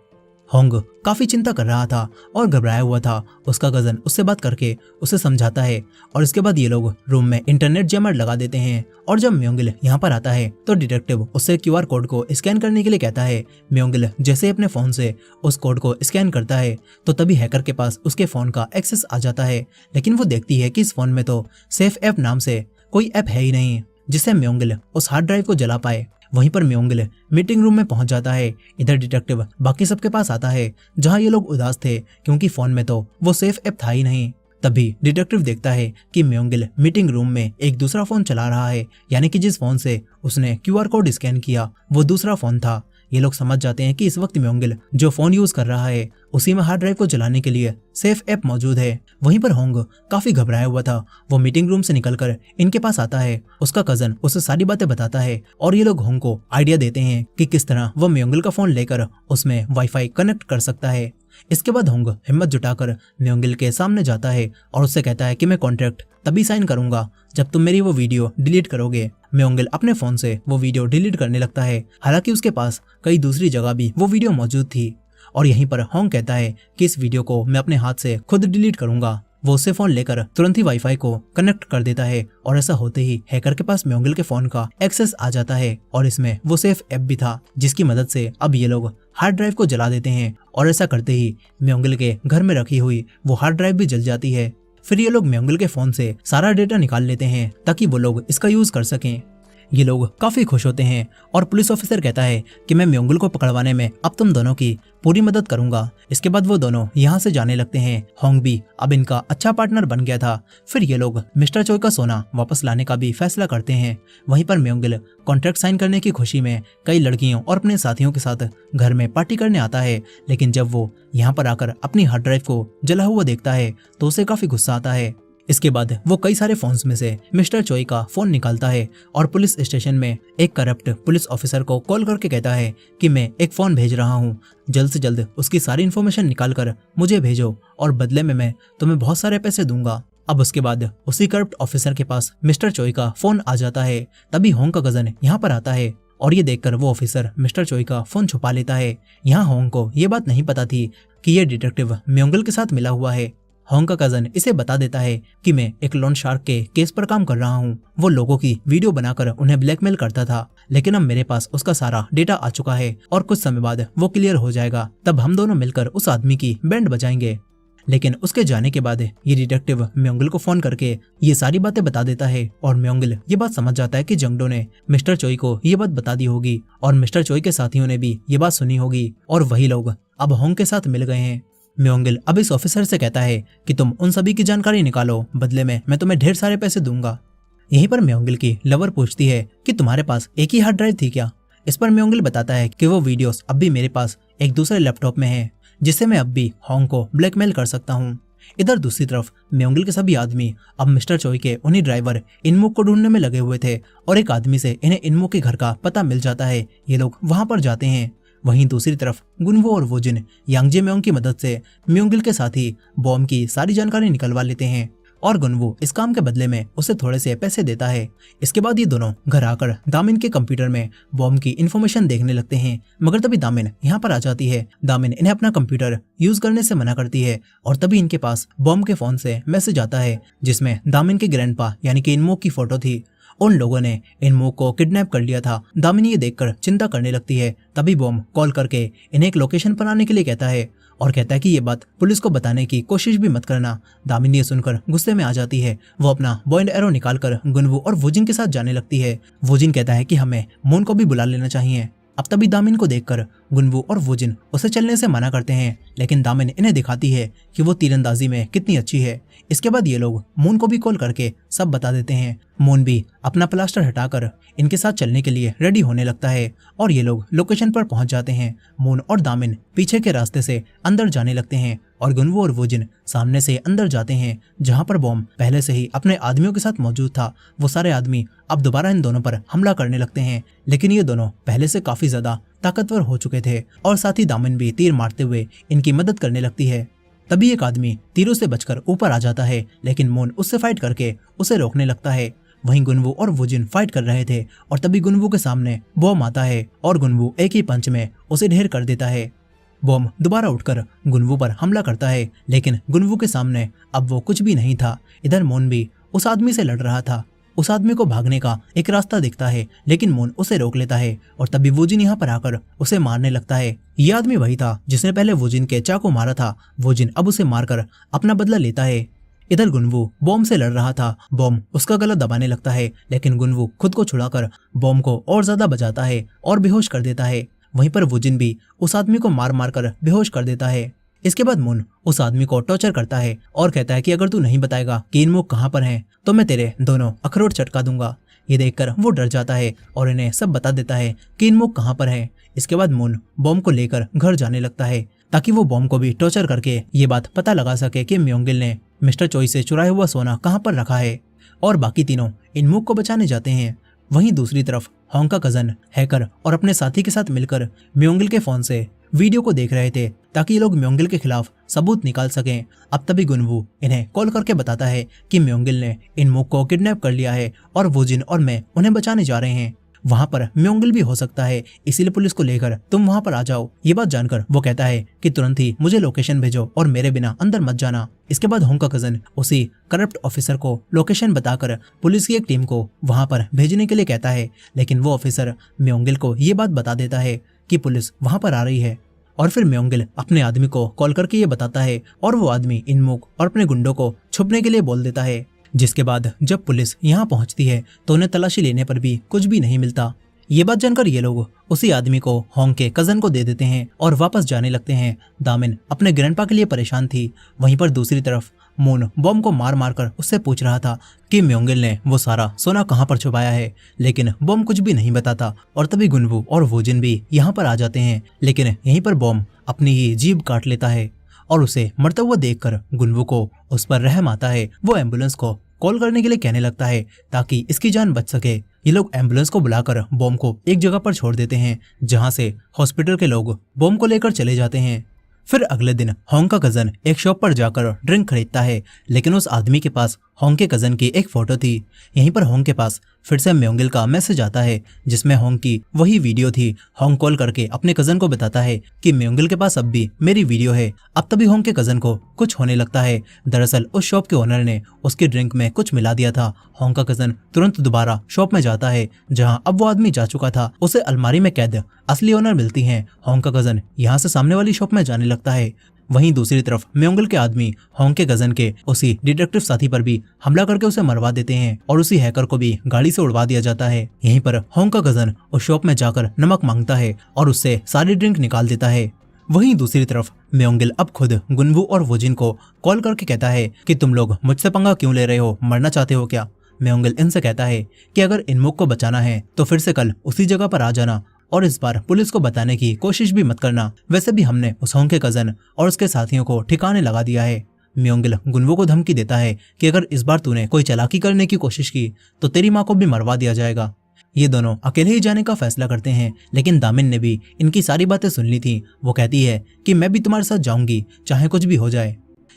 होंग काफी चिंता कर रहा था और घबराया हुआ था। उसका कजन उससे बात करके उसे समझाता है और इसके बाद ये लोग रूम में इंटरनेट जैमर लगा देते हैं। और जब म्योंगिल यहाँ पर आता है तो डिटेक्टिव उससे क्यूआर कोड को स्कैन करने के लिए कहता है। म्योंगिल जैसे ही अपने फोन से उस कोड को स्कैन करता है तो तभी हैकर के पास उसके फोन का एक्सेस आ जाता है। लेकिन वो देखती है कि इस फोन में तो सेफ ऐप नाम से कोई ऐप है ही नहीं जिससे म्योंगिल उस हार्ड ड्राइव को जला पाए। वहीं पर म्योंगिल मीटिंग रूम में पहुंच जाता है। इधर डिटेक्टिव बाकी सबके पास आता है जहां ये लोग उदास थे क्योंकि फोन में तो वो सेफ ऐप था ही नहीं। तभी डिटेक्टिव देखता है कि म्योंगिल मीटिंग रूम में एक दूसरा फोन चला रहा है, यानी कि जिस फोन से उसने क्यूआर कोड स्कैन किया वो दूसरा फोन था। ये लोग समझ जाते हैं कि इस वक्त म्योंगिल जो फोन यूज कर रहा है उसी में हार्ड ड्राइव को जलाने के लिए सेफ ऐप मौजूद है। वहीं पर होंग काफी घबराया हुआ था। वो मीटिंग रूम से निकलकर इनके पास आता है। उसका कजन उसे सारी बातें बताता है और ये लोग होंग को आइडिया देते हैं कि किस तरह वो म्योंगिल का फोन लेकर उसमें वाईफाई कनेक्ट कर सकता है। इसके बाद होंग हिम्मत जुटाकर म्योंगिल के सामने जाता है और उससे कहता है कि मैं कॉन्ट्रैक्ट तभी साइन करूंगा जब तुम मेरी वो वीडियो डिलीट करोगे। म्योंगिल अपने फोन से वो वीडियो डिलीट करने लगता है। हालांकि उसके पास कई दूसरी जगह भी वो वीडियो मौजूद थी और यहीं पर होंग कहता है कि इस वीडियो को मैं अपने हाथ से खुद डिलीट करूंगा। वो उससे फोन लेकर तुरंत ही वाईफाई को कनेक्ट कर देता है और ऐसा होते ही हैकर के पास म्योंगिल के फोन का एक्सेस आ जाता है और इसमें वो सेफ ऐप भी था जिसकी मदद से अब ये लोग हार्ड ड्राइव को जला देते हैं और ऐसा करते ही म्योंगिल के घर में रखी हुई वो हार्ड ड्राइव भी जल जाती है। फिर ये लोग म्योंगिल के फोन से सारा डेटा निकाल लेते हैं ताकि वो लोग इसका यूज कर सकें। ये लोग काफी खुश होते हैं और पुलिस ऑफिसर कहता है कि मैं म्योंगिल को पकड़वाने में अब तुम दोनों की पूरी मदद करूंगा। इसके बाद वो दोनों यहाँ से जाने लगते हैं। होंग भी अब इनका अच्छा पार्टनर बन गया था। फिर ये लोग मिस्टर चोई का सोना वापस लाने का भी फैसला करते हैं। वहीं पर म्योंगिल कॉन्ट्रैक्ट साइन करने की खुशी में कई लड़कियों और अपने साथियों के साथ घर में पार्टी करने आता है। लेकिन जब वो यहाँ पर आकर अपनी हार्ड ड्राइव को जला हुआ देखता है तो उसे काफी गुस्सा आता है। इसके बाद वो कई सारे फोन्स में से मिस्टर चोई का फोन निकालता है और पुलिस स्टेशन में एक करप्ट पुलिस ऑफिसर को कॉल करके कहता है कि मैं एक फोन भेज रहा हूँ, जल्द से जल्द उसकी सारी इन्फॉर्मेशन निकाल कर मुझे भेजो और बदले में मैं तुम्हें बहुत सारे पैसे दूंगा। अब उसके बाद उसी करप्ट ऑफिसर के पास मिस्टर चोई का फोन आ जाता है। तभी होंग का कजन यहाँ पर आता है और ये देखकर वो ऑफिसर मिस्टर चोई का फोन छुपा लेता है। यहाँ होंग को ये बात नहीं पता थी कि ये डिटेक्टिव म्योंगिल के साथ मिला हुआ है। होंग का कजन इसे बता देता है कि मैं एक लोन शार्क के केस पर काम कर रहा हूँ। वो लोगों की वीडियो बनाकर उन्हें ब्लैकमेल करता था, लेकिन अब मेरे पास उसका सारा डेटा आ चुका है और कुछ समय बाद वो क्लियर हो जाएगा। तब हम दोनों मिलकर उस आदमी की बैंड बजाएंगे। लेकिन उसके जाने के बाद ये डिटेक्टिव म्योंगिल को फोन करके ये सारी बातें बता देता है और म्योंगिल ये बात समझ जाता है कि जंगडो ने मिस्टर चोई को ये बात बता दी होगी और मिस्टर चोई के साथियों ने भी ये बात सुनी होगी और वही लोग अब होंग के साथ मिल गए हैं। म्योंगिल अब इस ऑफिसर से कहता है कि तुम उन सभी की जानकारी निकालो, बदले में मैं तुम्हें ढेर सारे पैसे दूंगा। यहीं पर म्योंगिल की लवर पूछती है कि तुम्हारे पास एक ही हार्ड ड्राइव थी क्या। इस पर म्योंगिल बताता है कि वो वीडियोस अब भी मेरे पास एक दूसरे लैपटॉप में है, जिससे मैं अब भी होंग को ब्लैकमेल कर सकता हूँ। इधर दूसरी तरफ म्योंगिल के सभी आदमी अब मिस्टर चोई के उन्हीं ड्राइवर इनमुक को ढूंढने में लगे हुए थे और एक आदमी से इन्हें इनमुक के घर का पता मिल जाता है। ये लोग वहां पर जाते हैं। वहीं दूसरी तरफ गुनवो और वोजिन यांगजे म्योंग की मदद से म्योंगिल के साथ ही बॉम्ब की सारी जानकारी निकलवा लेते हैं और गुनवो इस काम के बदले में उसे थोड़े से पैसे देता है। इसके बाद ये दोनों घर आकर दामिन के कंप्यूटर में बॉम्ब की इन्फॉर्मेशन देखने लगते हैं, मगर तभी दामिन यहाँ पर आ जाती है। दामिन इन्हें अपना कंप्यूटर यूज करने से मना करती है और तभी इनके पास बॉम्ब के फोन से मैसेज आता है जिसमें दामिन के ग्रैंडपा यानी कि इनमुक की फोटो थी। उन लोगों ने इनमुक को किडनैप कर लिया था। दामिनी ये देखकर चिंता करने लगती है। तभी बॉम्ब कॉल करके इन्हें एक लोकेशन पर आने के लिए कहता है और कहता है कि ये बात पुलिस को बताने की कोशिश भी मत करना। दामिनी ये सुनकर गुस्से में आ जाती है। वो अपना बॉय एंड एरो निकालकर गुनवू और वोजिन के साथ जाने लगती है। वोजिन कहता है कि हमें मून को भी बुला लेना चाहिए। अब तभी दामिन को देखकर गुनवू और वोजिन उसे चलने से मना करते हैं, लेकिन दामिन इन्हें दिखाती है कि वो तीरंदाजी में कितनी अच्छी है। इसके बाद ये लोग मून को भी कॉल करके सब बता देते हैं। मून भी अपना प्लास्टर हटाकर इनके साथ चलने के लिए रेडी होने लगता है और ये लोग लोकेशन पर पहुंच जाते हैं। मून और दामिन पीछे के रास्ते से अंदर जाने लगते हैं और गुनवू और वोजिन सामने से अंदर जाते हैं, जहां पर बॉम्ब पहले से ही अपने आदमियों के साथ मौजूद था। वो सारे आदमी अब दोबारा इन दोनों पर हमला करने लगते हैं, लेकिन ये दोनों पहले से काफी ज्यादा ताकतवर हो चुके थे और साथ ही दामिन भी तीर मारते हुए इनकी मदद करने लगती है। तभी एक आदमी तीरों से बचकर ऊपर आ जाता है, लेकिन मून उससे फाइट करके उसे रोकने लगता है। वहीं गुनवू और वोजिन फाइट कर रहे थे और तभी गुनवू के सामने बॉम्ब आता है और गुनवू एक ही पंच में उसे ढेर कर देता है। बॉम्ब दोबारा उठकर गुनवू पर हमला करता है, लेकिन गुनवू के सामने अब वो कुछ भी नहीं था। इधर मून भी उस आदमी से लड़ रहा था। उस आदमी को भागने का एक रास्ता दिखता है, लेकिन मून उसे रोक लेता है और तभी वोजिन यहाँ पर आकर उसे मारने लगता है। ये आदमी वही था जिसने पहले वोजिन के चाकू मारा था। वोजिन अब उसे मारकर अपना बदला लेता है। इधर गुनवू बॉम्ब से लड़ रहा था। बॉम्ब उसका गला दबाने लगता है, लेकिन गुनवू खुद को छुड़ाकर बॉम्ब को और ज्यादा बचाता है और बेहोश कर देता है। वहीं पर वोजिन भी उस आदमी को मार मार कर बेहोश कर देता है। इसके बाद मून उस आदमी को टॉर्चर करता है और कहता है कि अगर तू नहीं बताएगा कि इन मुख कहाँ पर हैं, तो मैं तेरे दोनों अखरोट चटका दूंगा। ये देखकर वो डर जाता है और इन्हें सब बता देता है कि इन मुख कहाँ पर है। इसके बाद मून बॉम्ब को लेकर घर जाने लगता है ताकि वो बॉम्ब को भी टॉर्चर करके ये बात पता लगा सके कि म्योंगिल ने मिस्टर चोई से चुराया हुआ सोना कहाँ पर रखा है। और बाकी तीनों इन मुख को बचाने जाते हैं। वहीं दूसरी तरफ होंग का कजन हैकर और अपने साथी के साथ मिलकर म्योंगिल के फोन से वीडियो को देख रहे थे ताकि ये लोग म्योंगिल के खिलाफ सबूत निकाल सकें। अब तभी गुनवू इन्हें कॉल करके बताता है कि म्योंगिल ने इन मुख को किडनैप कर लिया है और वोजिन और मैं उन्हें बचाने जा रहे हैं। वहां पर म्योंगिल भी हो सकता है, इसीलिए पुलिस को लेकर तुम वहां पर आ जाओ। ये बात जानकर वो कहता है कि तुरंत ही मुझे लोकेशन भेजो और मेरे बिना अंदर मत जाना। इसके बाद होंग का कजन उसी करप्ट ऑफिसर को लोकेशन बताकर पुलिस की एक टीम को वहां पर भेजने के लिए कहता है, लेकिन वो ऑफिसर म्योंगिल को ये बात बता देता है कि पुलिस वहां पर आ रही है। और फिर म्योंगिल अपने आदमी को कॉल करके ये बताता है और वो आदमी इन मुख और अपने गुंडों को छुपने के लिए बोल देता है। जिसके बाद जब पुलिस यहाँ पहुंचती है तो उन्हें तलाशी लेने पर भी कुछ भी नहीं मिलता। ये बात जानकर ये लोग उसी आदमी को होंग के कजन को दे देते हैं और वापस जाने लगते हैं। दामिन अपने ग्रैंडपा के लिए परेशान थी। वहीं पर दूसरी तरफ मून बॉम्ब को मार मार कर उससे पूछ रहा था कि म्योंगिल ने वो सारा सोना कहाँ पर छुपाया है, लेकिन बॉम्ब कुछ भी नहीं बताता। और तभी गुनवू और वोजिन भी यहाँ पर आ जाते हैं, लेकिन यहीं पर बॉम्ब अपनी ही जीभ काट लेता है और उसे मरता हुआ देखकर गुनवू को उस पर रहम आता है। वो एम्बुलेंस को कॉल करने के लिए कहने लगता है ताकि इसकी जान बच सके। ये लोग एम्बुलेंस को बुलाकर बॉम्ब को एक जगह पर छोड़ देते हैं, जहां से हॉस्पिटल के लोग बॉम्ब को लेकर चले जाते हैं। फिर अगले दिन होंग का कजन एक शॉप पर जाकर ड्रिंक खरीदता है, लेकिन उस आदमी के पास होंग के कजन की एक फोटो थी। यहीं पर होंग के पास फिर से म्योंगिल का मैसेज आता है जिसमें होंग की वही वीडियो थी। होंग कॉल करके अपने कजन को बताता है कि म्योंगिल के पास अब भी मेरी वीडियो है। अब तभी होंग के कजन को कुछ होने लगता है। दरअसल उस शॉप के ओनर ने उसकी ड्रिंक में कुछ मिला दिया था। होंग का कजन तुरंत दोबारा शॉप में जाता है जहां अब वो आदमी जा चुका था। उसे अलमारी में कैद असली ओनर मिलती हैं। होंग का कजन यहाँ से सामने वाली शॉप में जाने लगता है। वहीं दूसरी तरफ म्योंगिल के आदमी होंग के कजन के उसी डिटेक्टिव साथी पर भी हमला करके उसे मरवा देते हैं और उसी हैकर को भी गाड़ी से उड़वा दिया जाता है। यहीं पर होंग का कजन उस शॉप में जाकर नमक मांगता है और उससे सारी ड्रिंक निकाल देता है। वहीं दूसरी तरफ म्योंगिल अब खुद गुनवू और वोजिन को कॉल करके कहता है कि तुम लोग मुझसे पंगा क्यों ले रहे हो, मरना चाहते हो क्या। म्योंगिल इनसे कहता है कि अगर इन मुख को बचाना है तो फिर से कल उसी जगह पर आ जाना और इस बार पुलिस को बताने की कोशिश भी मत करना। वैसे भी हमने उस होंग के कजन और उसके साथियों को ठिकाने लगा दिया है। म्योंगिल गुनवू को धमकी देता है कि अगर इस बार तूने कोई चालाकी करने की कोशिश की तो तेरी माँ को भी मरवा दिया जाएगा। ये दोनों अकेले ही जाने का फैसला करते हैं, लेकिन दामिन ने भी इनकी सारी बातें सुन ली थी। वो कहती है कि मैं भी तुम्हारे साथ जाऊंगी चाहे कुछ भी हो जाए।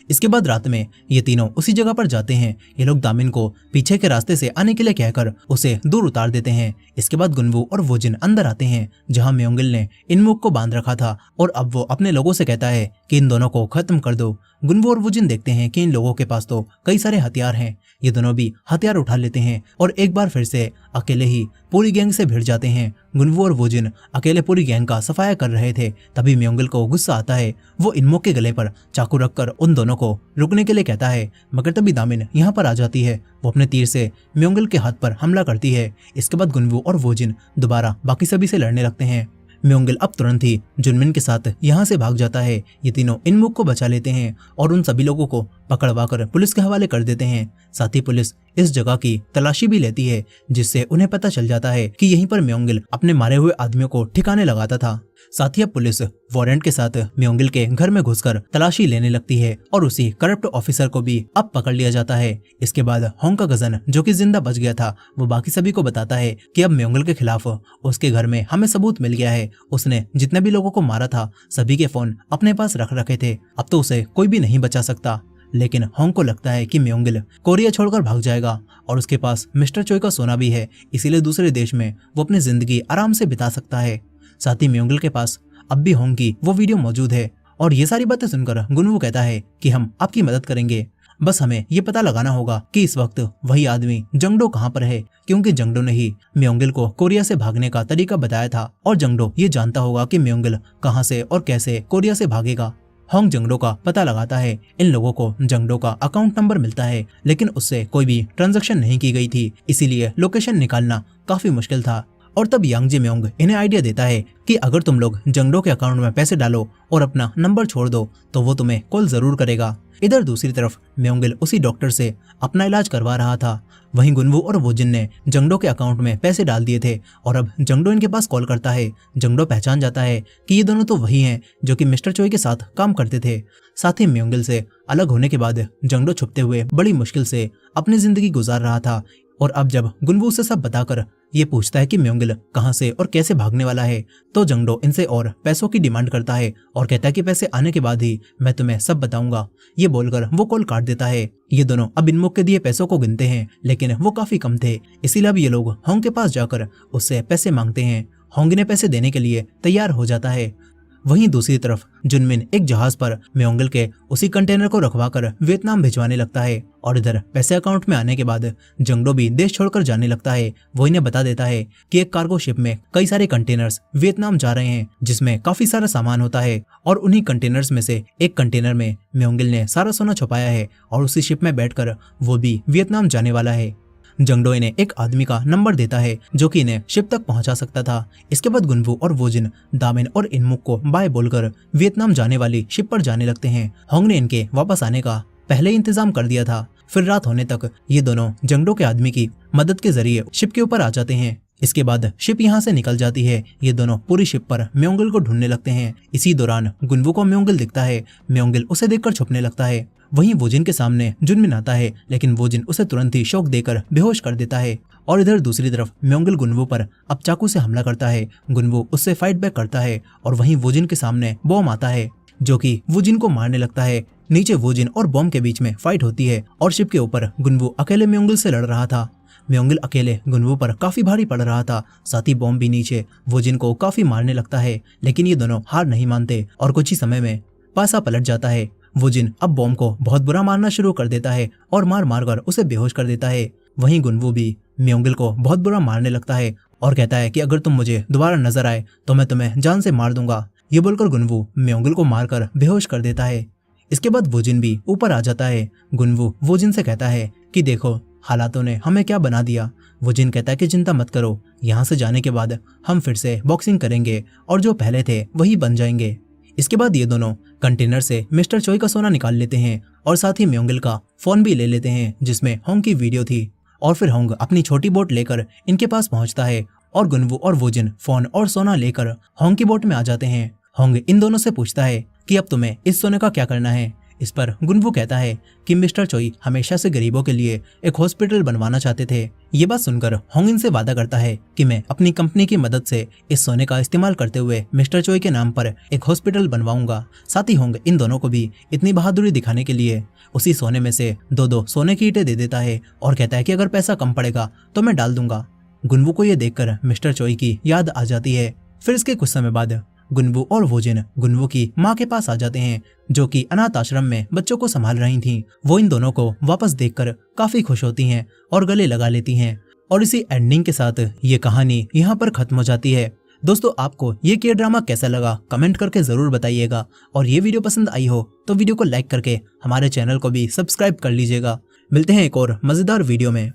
इसके बाद रात में ये तीनों उसी जगह पर जाते हैं। ये लोग दामिन को पीछे के रास्ते से आने के लिए कहकर उसे दूर उतार देते हैं। इसके बाद गुनवू और वोजिन अंदर आते हैं जहां म्योंगिल ने इन मुख को बांध रखा था और अब वो अपने लोगों से कहता है कि इन दोनों को खत्म कर दो। गुनवू और वोजिन देखते हैं कि इन लोगों के पास तो कई सारे हथियार हैं। ये दोनों भी हथियार उठा लेते हैं और एक बार फिर से अकेले ही पूरी गैंग से भिड़ जाते हैं। गुनवू और वोजिन अकेले पूरी गैंग का सफाया कर रहे थे। तभी म्योंगिल को गुस्सा आता है। वो इनमुख के गले पर चाकू रखकर उन दोनों को रुकने के लिए कहता है, मगर तभी दामिन यहाँ पर आ जाती है। वो अपने तीर से म्योंगिल के हाथ पर हमला करती है। इसके बाद गुनवू और वोजिन दोबारा बाकी सभी से लड़ने लगते हैं। म्योंगिल अब तुरंत ही जुनमिन के साथ यहाँ से भाग जाता है। ये तीनों इनमुक को बचा लेते हैं और उन सभी लोगों को पकड़वाकर पुलिस के हवाले कर देते हैं। साथ ही पुलिस इस जगह की तलाशी भी लेती है, जिससे उन्हें पता चल जाता है कि यहीं पर म्योंगिल अपने मारे हुए आदमियों को ठिकाने लगाता था। साथ ही अब पुलिस वारंट के साथ म्योंगिल के घर में घुसकर तलाशी लेने लगती है और उसी करप्ट ऑफिसर को भी अब पकड़ लिया जाता है। इसके बाद होंग का कजन, जो कि जिंदा बच गया था, वो बाकी सभी को बताता है कि अब म्योंगिल के खिलाफ उसके घर में हमें सबूत मिल गया है। उसने जितने भी लोगों को मारा था सभी के फोन अपने पास रख रखे थे, अब तो उसे कोई भी नहीं बचा सकता। लेकिन होंग को लगता है कि म्योंगिल कोरिया छोड़कर भाग जाएगा और उसके पास मिस्टर चोई का सोना भी है, इसीलिए दूसरे देश में वो अपनी जिंदगी आराम से बिता सकता है। साथ ही म्योंगिल के पास अब भी होंग की वो वीडियो मौजूद है और ये सारी बातें सुनकर गुनवू कहता है कि हम आपकी मदद करेंगे, बस हमें ये पता लगाना होगा कि इस वक्त वही आदमी जंगडो कहाँ पर है, क्योंकि जंगडो ने ही म्योंगिल को कोरिया से भागने का तरीका बताया था और जंगडो ये जानता होगा कि म्योंगिल कहाँ से और कैसे कोरिया से भागेगा। होंग जंगडो का पता लगाता है। इन लोगों को जंगडो का अकाउंट नंबर मिलता है, लेकिन उससे कोई भी ट्रांजैक्शन नहीं की गई थी, इसीलिए लोकेशन निकालना काफी मुश्किल था। और तब यांग जे म्योंग इन्हें आइडिया देता है कि अगर तुम लोग जंगडो के अकाउंट में पैसे डालो और अपना नंबर छोड़ दो तो वो तुम्हें कॉल जरूर करेगा। इधर दूसरी तरफ म्योंगिल उसी डॉक्टर से अपना इलाज करवा रहा था। वहीं गुनवू और वोजिन ने जंगडो के अकाउंट में पैसे डाल दिए थे और अब जंगडो इनके पास कॉल करता है। जंगडो पहचान जाता है कि ये दोनों तो वही हैं जो कि मिस्टर चोई के साथ काम करते थे। साथ ही म्योंगिल से अलग होने के बाद जंगडो छुपते हुए बड़ी मुश्किल से अपनी जिंदगी गुजार रहा था और अब जब गुनवू से सब बताकर ये पूछता है कि म्योंगिल कहाँ से और कैसे भागने वाला है, तो जंगडो इनसे और पैसों की डिमांड करता है और कहता है कि पैसे आने के बाद ही मैं तुम्हें सब बताऊंगा। ये बोलकर वो कॉल काट देता है। ये दोनों अब इनमुक के दिए पैसों को गिनते हैं, लेकिन वो काफी कम थे, इसीलिए अब ये लोग होंग के पास जाकर उससे पैसे मांगते हैं। होंग ने पैसे देने के लिए तैयार हो जाता है। वहीं दूसरी तरफ जुनमिन एक जहाज पर म्योंगिल के उसी कंटेनर को रखवाकर वियतनाम भिजवाने लगता है और इधर पैसे अकाउंट में आने के बाद जंगडो भी देश छोड़कर जाने लगता है। वो इन्हें बता देता है कि एक कार्गो शिप में कई सारे कंटेनर्स वियतनाम जा रहे हैं, जिसमें काफी सारा सामान होता है और उन्हीं कंटेनर्स में से एक कंटेनर में म्योंगिल ने सारा सोना छुपाया है और उसी शिप में बैठकर वो भी वियतनाम जाने वाला है। जंगडो इन्हें एक आदमी का नंबर देता है जो कि इन्हें शिप तक पहुंचा सकता था। इसके बाद गुनवू और वोजिन दामिन और इनमुक को बाय बोलकर वियतनाम जाने वाली शिप पर जाने लगते हैं। होंग ने इनके वापस आने का पहले ही इंतजाम कर दिया था। फिर रात होने तक ये दोनों जंगडो के आदमी की मदद के जरिए शिप के ऊपर आ जाते हैं। इसके बाद शिप यहाँ से निकल जाती है। ये दोनों पूरी शिप पर म्योंगिल को ढूंढने लगते हैं। इसी दौरान गुनवू को म्योंगिल दिखता है। म्योंगिल उसे देखकर छुपने लगता है। वहीं वोजिन के सामने जुनमिन आता है, लेकिन वोजिन उसे तुरंत ही शॉक देकर बेहोश कर देता है। और इधर दूसरी तरफ म्योंगिल गुनवू पर अब चाकू से हमला करता है। गुनवू उससे फाइट बैक करता है और वहीं वोजिन के सामने बॉम्ब आता है जो कि वोजिन को मारने लगता है। नीचे वोजिन और बॉम्ब के बीच में फाइट होती है और शिप के ऊपर गुनवू अकेले म्योंगिल से लड़ रहा था। म्योंगिल अकेले गुनवू पर काफी भारी पड़ रहा था। साथ ही बॉम्ब भी नीचे वोजिन को काफी मारने लगता है, लेकिन ये दोनों हार नहीं मानते और कुछ ही समय में पासा पलट जाता है। वोजिन अब बॉम्ब को बहुत बुरा मारना शुरू कर देता है और मार मार कर उसे बेहोश कर देता है। वहीं गुनवू भी म्योंगिल को बहुत बुरा मारने लगता है और कहता है कि अगर तुम मुझे दोबारा नजर आए तो मैं तुम्हें जान से मार दूंगा। ये बोलकर गुनवू म्योंगिल को मारकर बेहोश कर देता है। इसके बाद वोजिन भी ऊपर आ जाता है। गुनवू वोजिन से कहता है कि देखो हालातों ने हमें क्या बना दिया। वोजिन कहता है कि चिंता मत करो, यहाँ से जाने के बाद हम फिर से बॉक्सिंग करेंगे और जो पहले थे वही बन जाएंगे। इसके बाद ये दोनों कंटेनर से मिस्टर चोई का सोना निकाल लेते हैं और साथ ही म्योंगिल का फोन भी ले लेते हैं जिसमें होंग की वीडियो थी। और फिर होंग अपनी छोटी बोट लेकर इनके पास पहुंचता है और गुनवू और वोजिन फोन और सोना लेकर होंग की बोट में आ जाते हैं। होंग इन दोनों से पूछता है कि अब तुम्हें इस सोने का क्या करना है। इस पर गुनवू कहता है कि मिस्टर चोई हमेशा से गरीबों के लिए एक हॉस्पिटल बनवाना चाहते थे। ये बात सुनकर होंग इनसे वादा करता है कि मैं अपनी कंपनी की मदद से इस सोने का इस्तेमाल करते हुए मिस्टर चोई के नाम पर एक हॉस्पिटल बनवाऊंगा। साथ ही होंग इन दोनों को भी इतनी बहादुरी दिखाने के लिए उसी सोने में से दो सोने की ईंटें दे देता है और कहता है कि अगर पैसा कम पड़ेगा तो मैं डाल दूंगा। गुनवू को ये देखकर मिस्टर चोई की याद आ जाती है। फिर इसके कुछ समय बाद गुनवू और वोजिन गुनवू की माँ के पास आ जाते हैं जो कि अनाथ आश्रम में बच्चों को संभाल रही थीं। वो इन दोनों को वापस देखकर काफी खुश होती हैं और गले लगा लेती हैं। और इसी एंडिंग के साथ ये कहानी यहाँ पर खत्म हो जाती है। दोस्तों आपको ये के ड्रामा कैसा लगा कमेंट करके जरूर बताइएगा और ये वीडियो पसंद आई हो तो वीडियो को लाइक करके हमारे चैनल को भी सब्सक्राइब कर लीजिएगा। मिलते हैं एक और मजेदार वीडियो में।